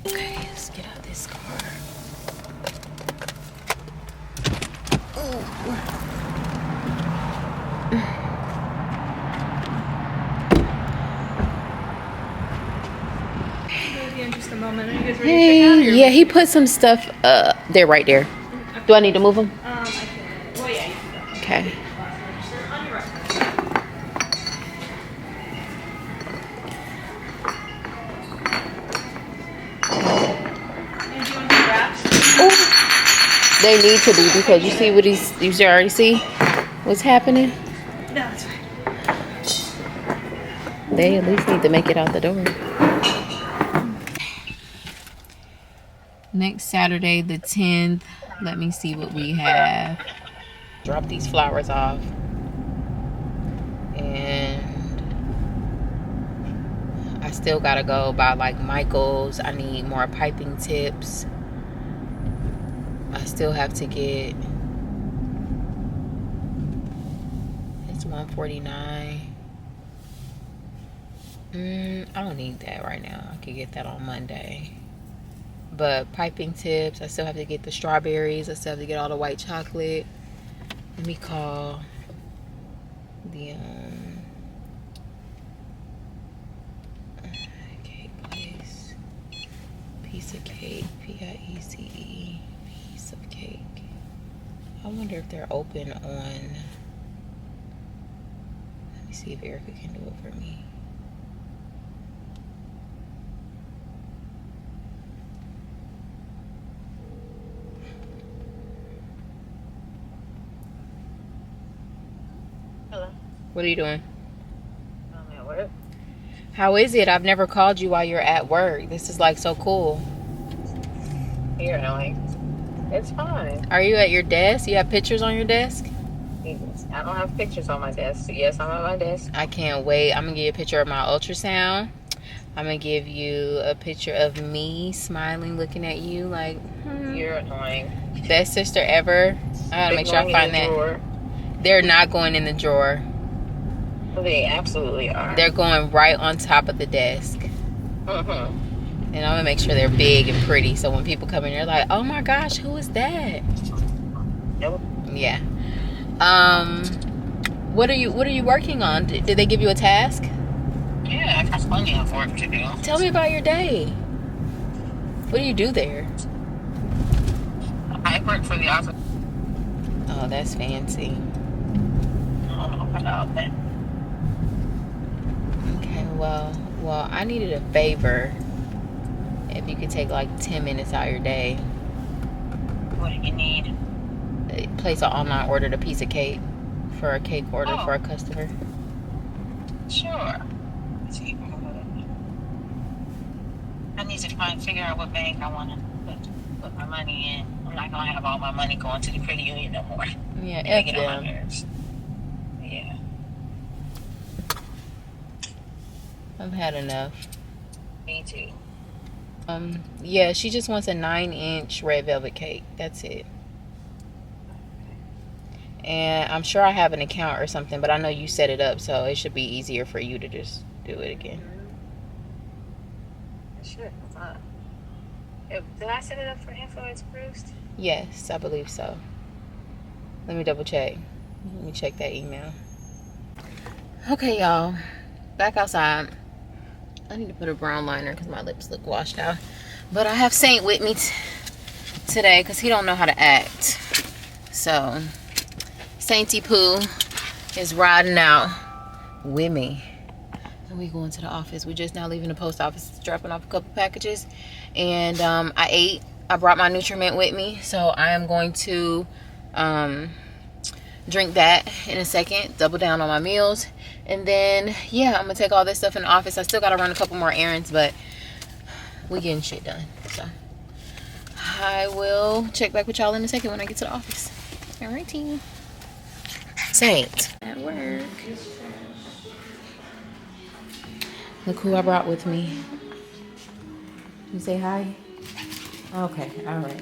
Okay, let's get out this car. In just a moment. Are you guys ready to check out? Hey, yeah, he put some stuff there, right there. Do I need to move him? I can. Well, yeah, you can go. Okay. Register on your right. And do you want to wraps? They need to be because you see what you already see what's happening. No, that's fine. They at least need to make it out the door. Next Saturday, the 10th. Let me see what we have. Drop these flowers off. And I still gotta go by like Michael's. I need more piping tips. I still have to get, it's $149. I don't need that right now. I can get that on Monday. But piping tips, I still have to get the strawberries. I still have to get all the white chocolate. Let me call the cake place. Piece of cake, P-I-E-C-E, piece of cake. I wonder if they're open on, let me see if Erica can do it for me. Hello. What are you doing? I'm at work. How is it? I've never called you while you're at work. This is like so cool. You're annoying. It's fine. Are you at your desk? You have pictures on your desk? I don't have pictures on my desk. So yes, I'm at my desk. I can't wait. I'm gonna give you a picture of my ultrasound. I'm gonna give you a picture of me smiling, looking at you like, You're annoying. best sister ever. I gotta make sure I find that. Drawer. They're not going in the drawer. They absolutely are. They're going right on top of the desk. Mm-hmm. And I'm gonna make sure they're big and pretty, so when people come in, they're like, "Oh my gosh, who is that?" Nope. Yeah. What are you working on? Did they give you a task? Yeah, I got plenty of work to do. Tell me about your day. What do you do there? I work for the office. Oh, that's fancy. I don't know about that. Okay, well, I needed a favor. If you could take like 10 minutes out of your day, What do you need? place an online order, a piece of cake for a cake order Oh. for a customer. Sure. Let's see. I need to figure out what bank I want to put my money in. I'm not gonna have all my money going to the credit union no more. Yeah, They F get on my them. nerves. Yeah. I've had enough. Me too. Yeah, she just wants a 9-inch red velvet cake. That's it. And I'm sure I have an account or something, but I know you set it up, so it should be easier for you to just do it again. Sure. Did I set it up for Influence Boost? Yes, I believe so. Let me double check. Let me check that email. Okay, y'all. Back outside. I need to put a brown liner because my lips look washed out. But I have Saint with me today because he don't know how to act. So, Sainty Poo is riding out with me. And we going to the office. We're just now leaving the post office, dropping off a couple packages. And I ate. I brought my Nutriment with me. So, I am going to drink that in a second. Double down on my meals. And then, yeah, I'm going to take all this stuff in the office. I still got to run a couple more errands, but we getting shit done. So, I will check back with y'all in a second when I get to the office. All right, team. Saint. At work. Look who I brought with me. You say hi? Okay, all right.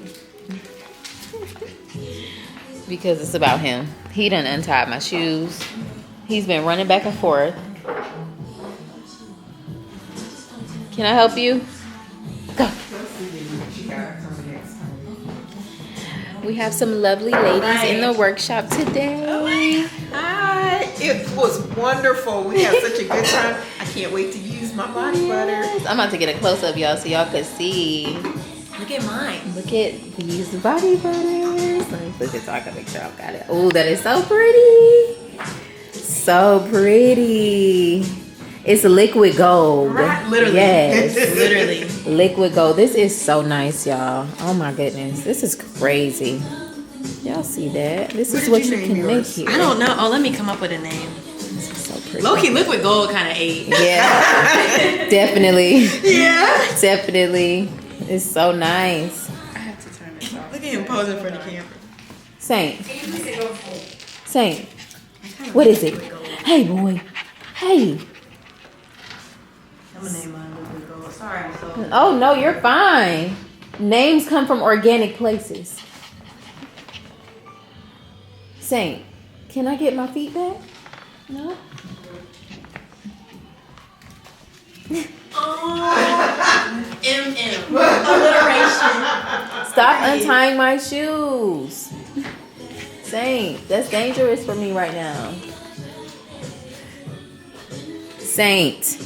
Because it's about him. He done untied my shoes. He's been running back and forth. Can I help you? Go. We have some lovely ladies in the workshop today. Hi. It was wonderful. We had such a good time. I can't wait to use my body butter. I'm about to get a close up, y'all, so y'all can see. Look at mine. Look at these body butters. Let me put this so I can make sure I've got it. Oh, that is so pretty. So pretty. It's liquid gold. Right, literally. Yes. Literally. Liquid gold. This is so nice, y'all. Oh my goodness. This is crazy. Y'all see that? This is what you can make here. I don't know. Oh, let me come up with a name. This is so pretty. Low-key liquid gold kind of ate. Yeah. Definitely. Yeah. Definitely. It's so nice. I have to turn this off. Look at him posing for the camera. Saint. Saint. What is it? Hey, boy. Hey. I'm gonna name mine liquid gold. Sorry, I'm so. Oh, no, you're fine. Names come from organic places. Saint, can I get my feet back? No? Alliteration. Stop untying my shoes. Saint, that's dangerous for me right now. Saint.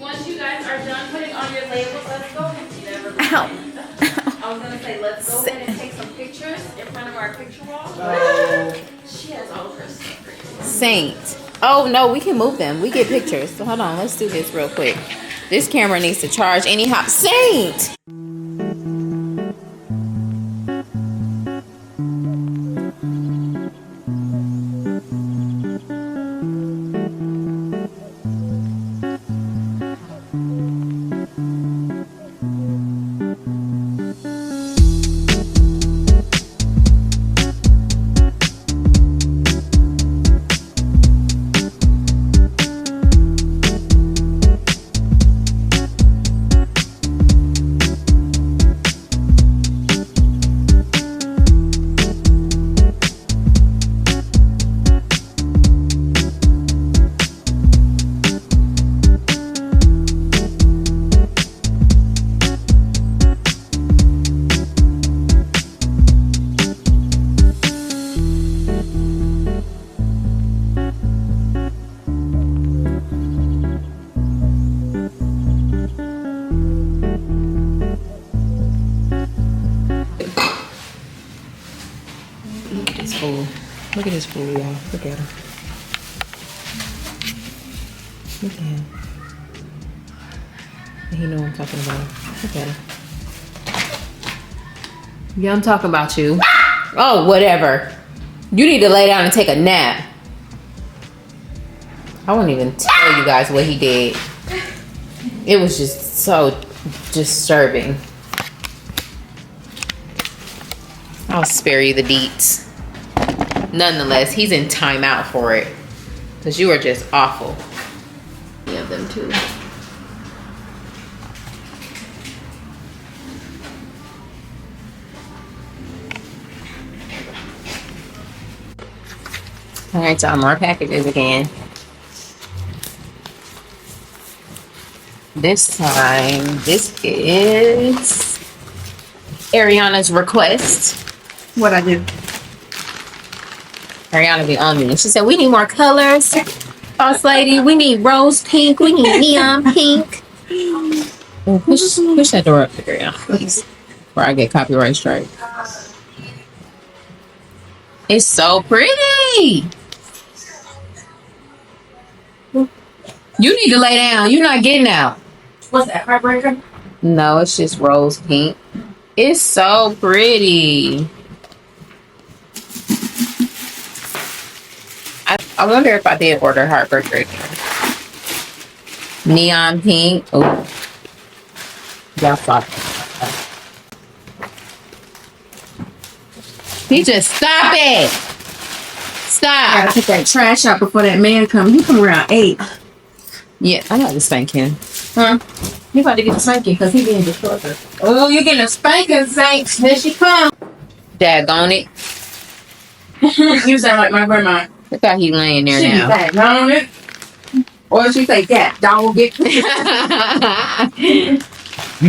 Once you guys are done putting on your labels, let's go. Never mind. Ow. I was gonna say, let's go ahead and take some pictures in front of our picture wall. She has all of her stuff. Saint. Oh, no, we can move them. We get pictures. So hold on, let's do this real quick. This camera needs to charge anyhow. Saint! Look at this fool, y'all. Look at him. Look at him. He know what I'm talking about. Look at him. Yeah, I'm talking about you. Oh, whatever. You need to lay down and take a nap. I won't even tell you guys what he did. It was just so disturbing. I'll spare you the deets. Nonetheless, he's in timeout for it. Because you are just awful. Many of them too. Alright, so more packages again. This time, this is Ariana's request. What I do? Ariana be on me. She said, we need more colors. Boss lady, we need rose pink. We need neon pink. Push that door up there, yeah, please. Before I get copyright strike. It's so pretty. You need to lay down. You're not getting out. What's that, heartbreaker? No, it's just rose pink. It's so pretty. I wonder if I did order heartbreaker. Neon pink. Oh, y'all fuck. He just stop it. I Stop. gotta put that trash out before that man comes. He come around 8. Yeah, I got the spanking. Huh? You about to get a spanking because he being distorted. Oh, you getting a spanking, Saints. There she come. Daggone it. You sound like my grandma. Look how he laying there She be now. daggone it. Or she say, that dog get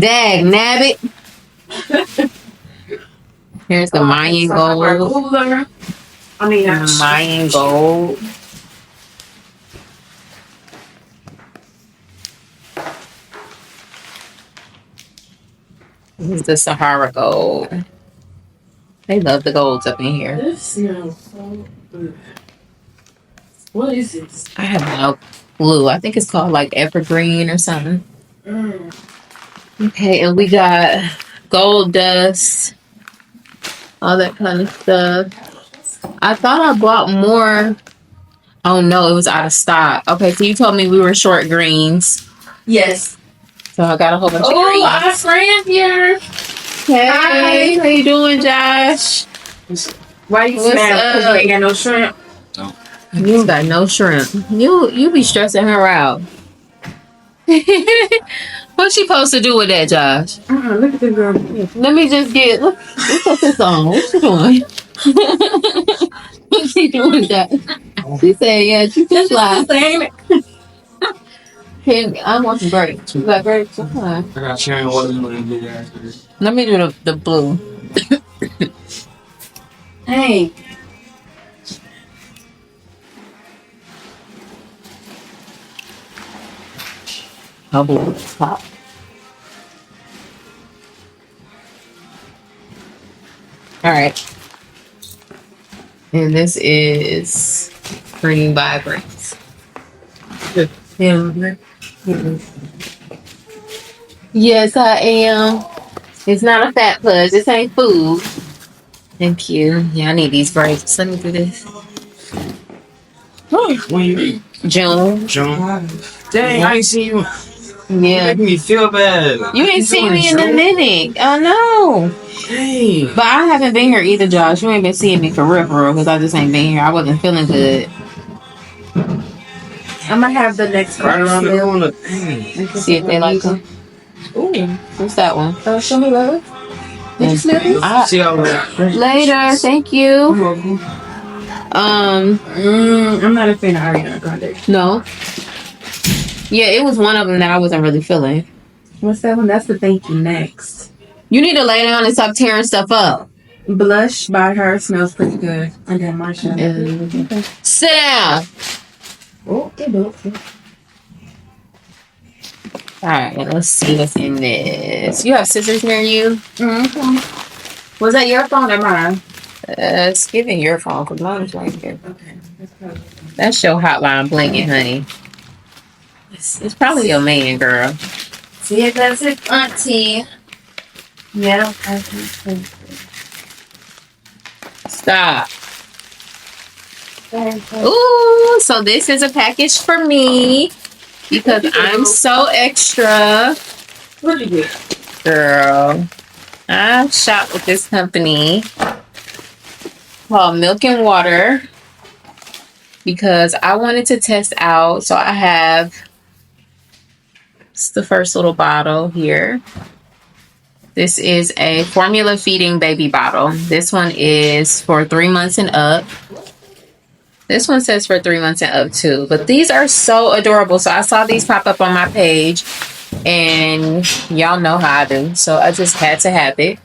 Dag nabbit. Here's the Mayan gold. Cooler. I mean, Mayan gold. This is the Sahara gold. They love the golds up in here. this smells so good. What is this? I have no clue. I think it's called like evergreen or something. Okay, and we got gold dust, all that kind of stuff. I thought I bought more. Oh no, it was out of stock. Okay, so you told me we were short greens. Yes. So I got a whole bunch of Oh, greens. our friend here. Hey, Hi. how you doing, Josh? Why you What's smell? Because you up? ain't got no shrimp. You got no shrimp. You be stressing her out. What's she supposed to do with that, Josh? Look at the girl. Let me just get. Look, put this on. What's she doing? What's she doing, Josh? She said, "Yeah, she just lied." I want some grapes. You got grapes? Okay. I got sharing watermelon do that after this. Let me do the blue. Hey. Bubble pop. All right. And this is Green Vibrance. Yes, I am. It's not a fat pudge. This ain't food. Thank you. Yeah, I need these grapes. Let me do this. When you June. John, dang, I ain't seen you. Yeah. Making me feel bad. You ain't seen me in a minute. Oh no. Hey. But I haven't been here either, Josh. You ain't been seeing me for real, because I just ain't been here. I wasn't feeling good. I'm going to have the next Right around the one. corner. Dang. See if they like them. Ooh. What's that one? Show me love. Did you smell this? See y'all later. Later. Thank you. I'm not a fan of Ariana Grande. No. Yeah, it was one of them that I wasn't really feeling. What's that one? That's the Thank You Next. You need to lay down and stop tearing stuff up. Blush by her smells pretty good. And then my shot. Sit down. Okay. Alright, let's see what's in this. You have scissors near you? Mm-hmm. Was that your phone or mine? It's giving your phone because mine's right here. Okay. That's your hotline blinking, honey. It's probably your man, girl. See if that's it, auntie. Yeah. Stop. Ooh, so this is a package for me because I'm so extra. What did you get? Girl, I shop with this company called Milk and Water because I wanted to test out. So I have, it's the first little bottle here. This is a formula feeding baby bottle. This one is for 3 months and up. This one says for 3 months and up too. But these are so adorable. So I saw these pop up on my page. And y'all know how I do. So I just had to have it.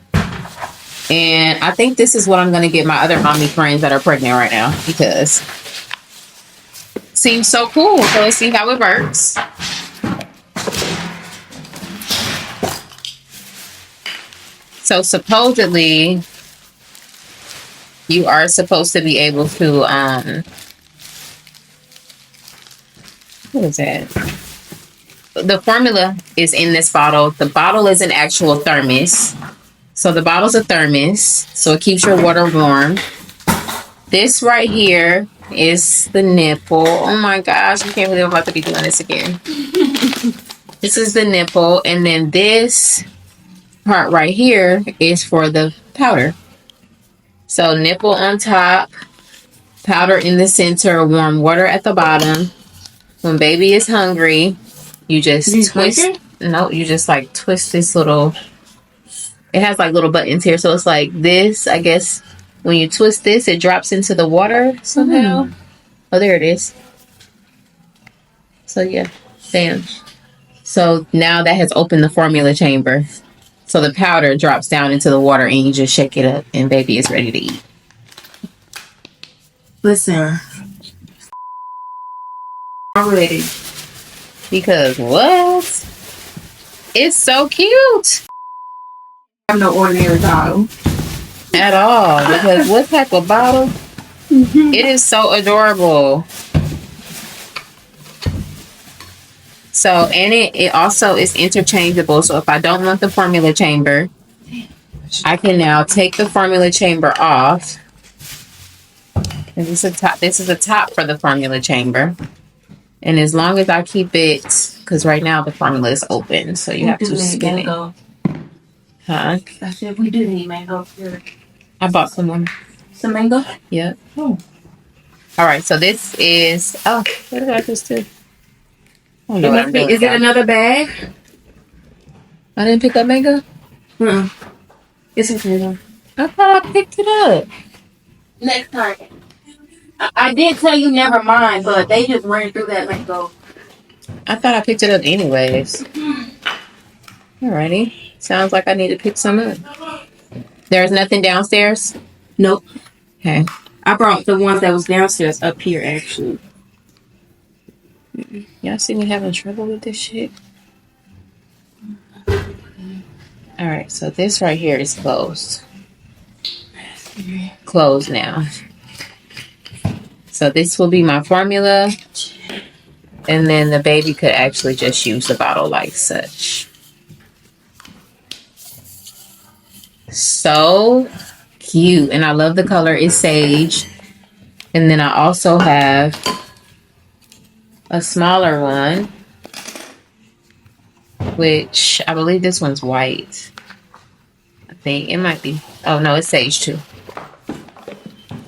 And I think this is what I'm going to get my other mommy friends that are pregnant right now. Because it seems so cool. So let's see how it works. So supposedly, you are supposed to be able to, what is that? The formula is in this bottle. The bottle is an actual thermos. So the bottle's a thermos, so it keeps your water warm. This right here is the nipple. Oh my gosh, I can't believe I'm about to be doing this again. This is the nipple, and then this part right here is for the powder. So nipple on top, powder in the center, warm water at the bottom. When baby is hungry, you just twist. No, you just like twist this little. It has like little buttons here, so it's like this. I guess when you twist this, it drops into the water somehow. Oh, there it is. So yeah, damn. So now that has opened the formula chamber. So the powder drops down into the water and you just shake it up and baby is ready to eat. Listen. Already. Because what? It's so cute. I have no ordinary bottle. At all. Because what type of bottle? It is so adorable. So, and it also is interchangeable. So if I don't want the formula chamber, I can now take the formula chamber off. And this is a top for the formula chamber. And as long as I keep it, because right now the formula is open, so you have to spin it. Huh? I said we do need mango. I bought some more. Some mango? Yep. Oh. All right, so this is, what did I just do? Oh, no, is it another bag? I didn't pick up mango? It's okay though. I thought I picked it up. Next time. I did tell you never mind, but they just ran through that mango. I thought I picked it up anyways. Alrighty. Sounds like I need to pick some up. There's nothing downstairs? Nope. Okay. I brought the ones that was downstairs up here actually. Y'all see me having trouble with this shit? Alright, so this right here is closed. Closed now. So this will be my formula. And then the baby could actually just use the bottle like such. So cute. And I love the color. It's sage. And then I also have a smaller one, which I believe this one's white. I think it might be. Oh no, it's sage too.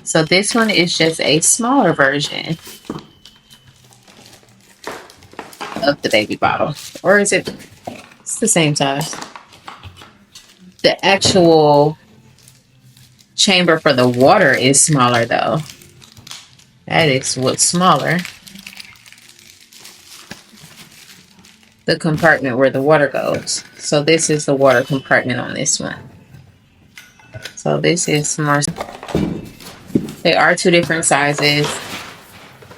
So this one is just a smaller version of the baby bottle. Or is it? It's the same size. The actual chamber for the water is smaller though. That is what's smaller. The compartment where the water goes. So this is the water compartment on this one. So this is more. They are two different sizes.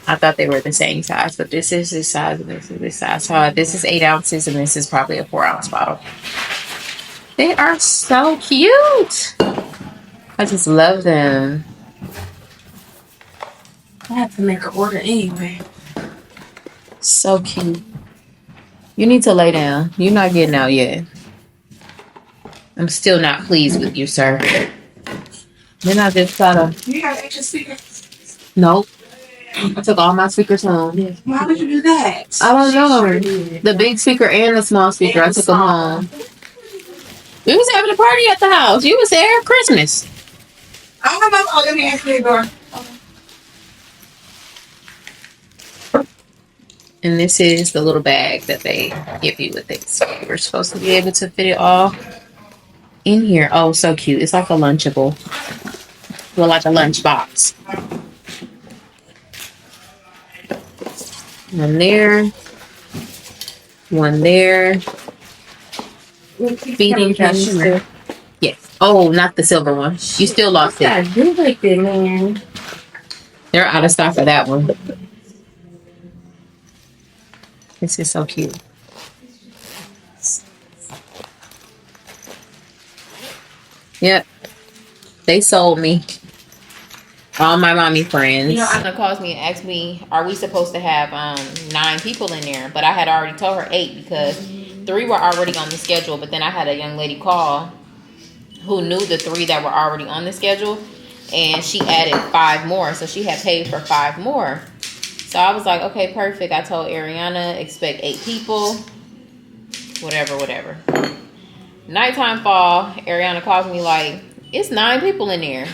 I thought they were the same size, but this is this size and this is this size. So this is 8 ounces and this is probably a 4-ounce bottle. They are so cute. I just love them. I have to make an order anyway. So cute. You need to lay down. You're not getting out yet. I'm still not pleased with you, sir. Then I just gotta. You have extra speakers? Nope. I took all my speakers home. Why would you do that? I don't know. The big speaker and the small speaker, I took them home. We was having a party at the house. You was there at Christmas. I don't know. Oh, let me ask you, girl. And this is the little bag that they give you with it. So we're supposed to be able to fit it all in here. Oh, so cute. It's like a Lunchable. Well, like a lunch box. One there. One there. Feeding canister. Yes. Oh, not the silver one. You still lost it. I do like it, man. They're out of stock of that one. This is so cute. Yep. They sold me. All my mommy friends. You know, Anna calls me and asks me, are we supposed to have 9 people in there? But I had already told her 8 because 3 were already on the schedule. But then I had a young lady call who knew the 3 that were already on the schedule. And she added 5 more. So she had paid for 5 more. So I was like, okay, perfect. I told Ariana, expect 8 people. Whatever. Nighttime fall, Ariana calls me like, it's 9 people in there.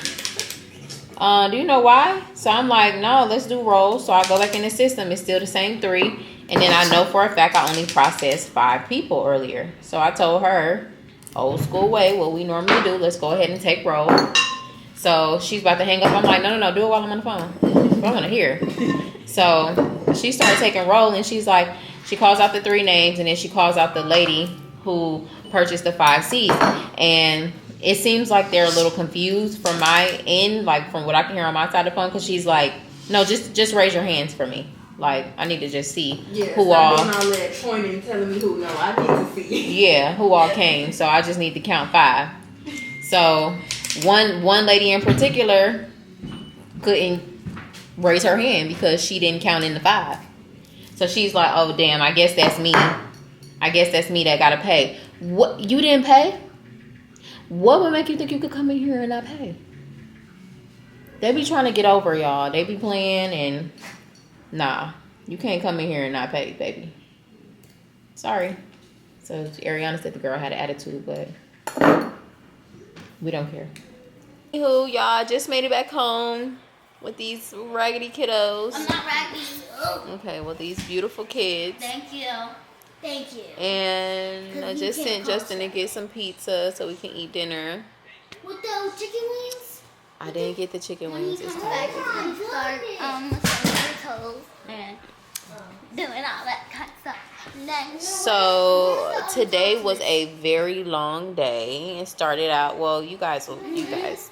Do you know why? So I'm like, no, let's do rolls. So I go back in the system. It's still the same 3. And then I know for a fact I only processed 5 people earlier. So I told her, old school way, what we normally do, let's go ahead and take roll. So she's about to hang up. I'm like, no, do it while I'm on the phone. I want to hear. So she started taking roll and she's like, she calls out the 3 names and then she calls out the lady who purchase the 5 seats. And it seems like they're a little confused from my end, like from what I can hear on my side of the phone, because she's like, no, just raise your hands for me. Like, I need to just see who all. Doing all that pointing, telling me who. No, I need to see. Yeah, who all came. So I just need to count 5. So one lady in particular couldn't raise her hand because she didn't count in the 5. So she's like, oh damn, I guess that's me. I guess that's me that gotta pay. What, you didn't pay? What would make you think you could come in here and not pay? They be trying to get over y'all. They be playing and nah, you can't come in here and not pay, baby. Sorry. So Ariana said the girl had an attitude, but we don't care. Anywho, y'all just made it back home with these raggedy kiddos. I'm not raggedy. Okay, well, these beautiful kids. Thank you. Thank you. And I just sent Justin to get some pizza so we can eat dinner. With those chicken wings? I didn't get the chicken wings this time. Start your toes and doing all that kind of stuff. So today was a very long day. It started out, well, you guys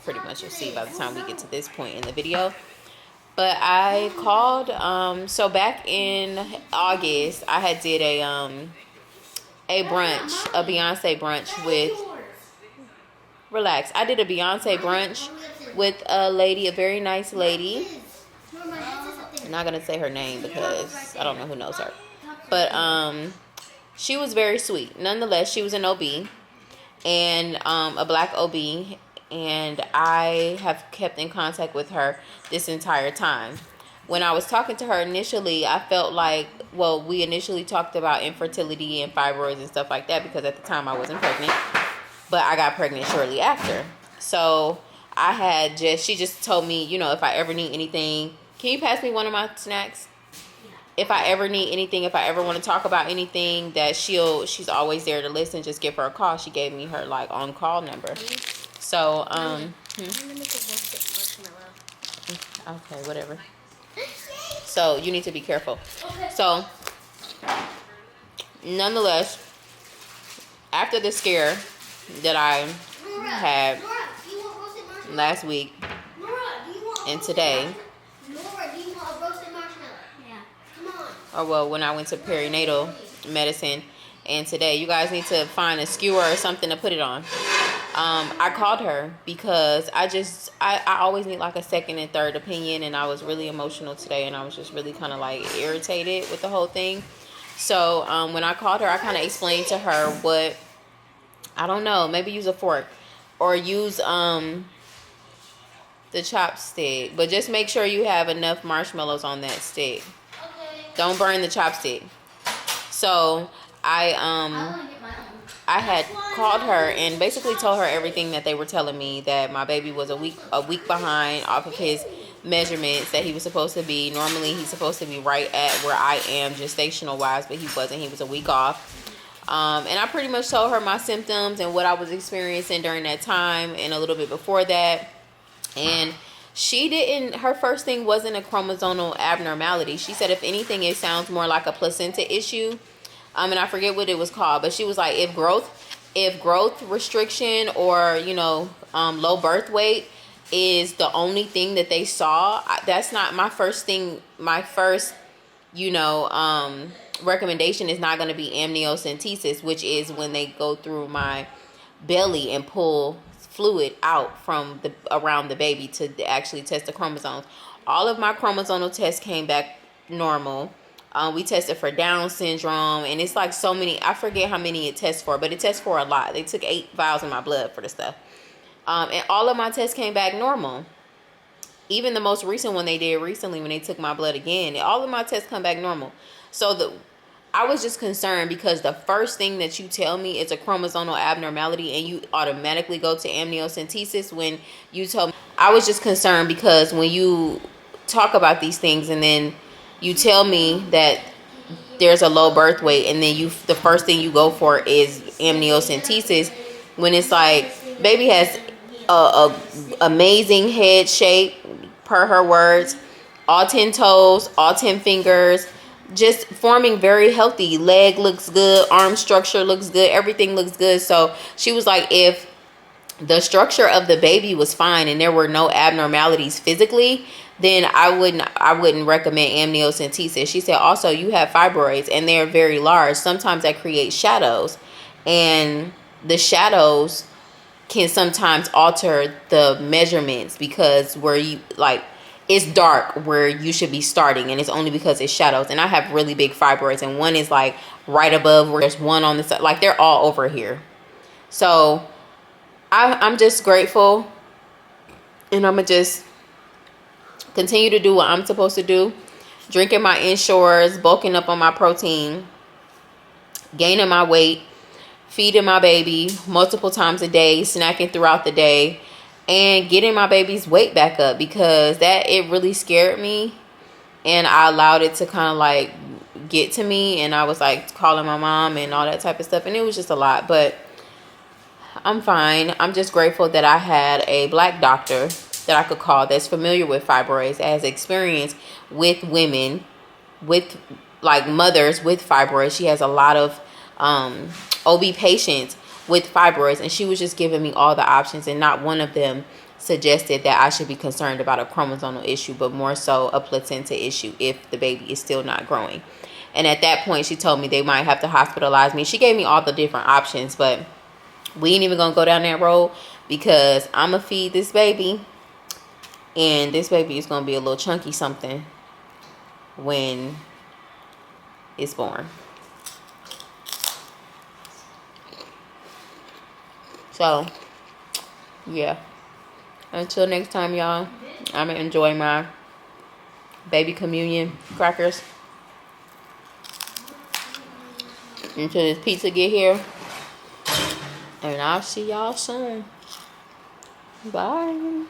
pretty much will see by the time we get to this point in the video. But I called, so back in August, I had did a brunch, a Beyonce brunch with, relax, I did a Beyonce brunch with a lady, a very nice lady. I'm not going to say her name because I don't know who knows her. But she was very sweet. Nonetheless, she was an OB and a black OB. And I have kept in contact with her this entire time. When I was talking to her initially, I felt like, well, we initially talked about infertility and fibroids and stuff like that because at the time I wasn't pregnant. But I got pregnant shortly after. So she just told me, you know, if I ever need anything, can you pass me one of my snacks? If I ever need anything, if I ever want to talk about anything, that she's always there to listen. Just give her a call. She gave me her like on call number. So I'm gonna make a roasted marshmallow. Okay, whatever. So you need to be careful. Okay. So nonetheless, after the scare that I had last week and today, or well, when I went to perinatal medicine, and today, you guys need to find a skewer or something to put it on. I called her because I always need like a second and third opinion, and I was really emotional today, and I was just really kind of like irritated with the whole thing. So when I called her, I kind of explained to her what, I don't know, maybe use a fork or use the chopstick, but just make sure you have enough marshmallows on that stick. Don't burn the chopstick. So I had called her and basically told her everything that they were telling me, that my baby was a week behind off of his measurements that he was supposed to be. Normally he's supposed to be right at where I am gestational wise, but he wasn't. He was a week off. And I pretty much told her my symptoms and what I was experiencing during that time and a little bit before that. And her first thing wasn't a chromosomal abnormality. She said, if anything, it sounds more like a placenta issue. And I forget what it was called, but she was like, if growth restriction or, you know, low birth weight is the only thing that they saw, that's not my first thing. My first, you know, recommendation is not going to be amniocentesis, which is when they go through my belly and pull fluid out from around the baby to actually test the chromosomes. All of my chromosomal tests came back normal. We tested for Down syndrome, and it's like so many. I forget how many it tests for, but it tests for a lot. They took 8 vials of my blood for the stuff. And all of my tests came back normal. Even the most recent one they did recently when they took my blood again, all of my tests come back normal. So I was just concerned because the first thing that you tell me is a chromosomal abnormality and you automatically go to amniocentesis when you told me. I was just concerned because when you talk about these things and then you tell me that there's a low birth weight and then the first thing you go for is amniocentesis, when it's like baby has a amazing head shape per her words, all 10 toes, all 10 fingers, just forming very healthy. Leg looks good, arm structure looks good, everything looks good. So she was like, if the structure of the baby was fine and there were no abnormalities physically, then I wouldn't recommend amniocentesis. She said also, you have fibroids and they're very large. Sometimes that creates shadows, and the shadows can sometimes alter the measurements, because where you like, it's dark where you should be starting, and it's only because it's shadows. And I have really big fibroids, and one is like right above where there's one on the side, like they're all over here. So I'm just grateful, and I'm gonna just continue to do what I'm supposed to do, drinking my Ensures, bulking up on my protein, gaining my weight, feeding my baby multiple times a day, snacking throughout the day, and getting my baby's weight back up, because it really scared me, and I allowed it to kind of like get to me, and I was like calling my mom and all that type of stuff, and it was just a lot. But I'm fine. I'm just grateful that I had a Black doctor that I could call that's familiar with fibroids, has experience with women, with like mothers with fibroids. She has a lot of OB patients with fibroids, and she was just giving me all the options, and not one of them suggested that I should be concerned about a chromosomal issue, but more so a placenta issue if the baby is still not growing. And at that point, she told me they might have to hospitalize me. She gave me all the different options, but we ain't even gonna go down that road, because I'm gonna feed this baby, and this baby is gonna be a little chunky something when it's born. So yeah, until next time, y'all, I'm gonna enjoy my baby communion crackers until this pizza get here, and I'll see y'all soon. Bye.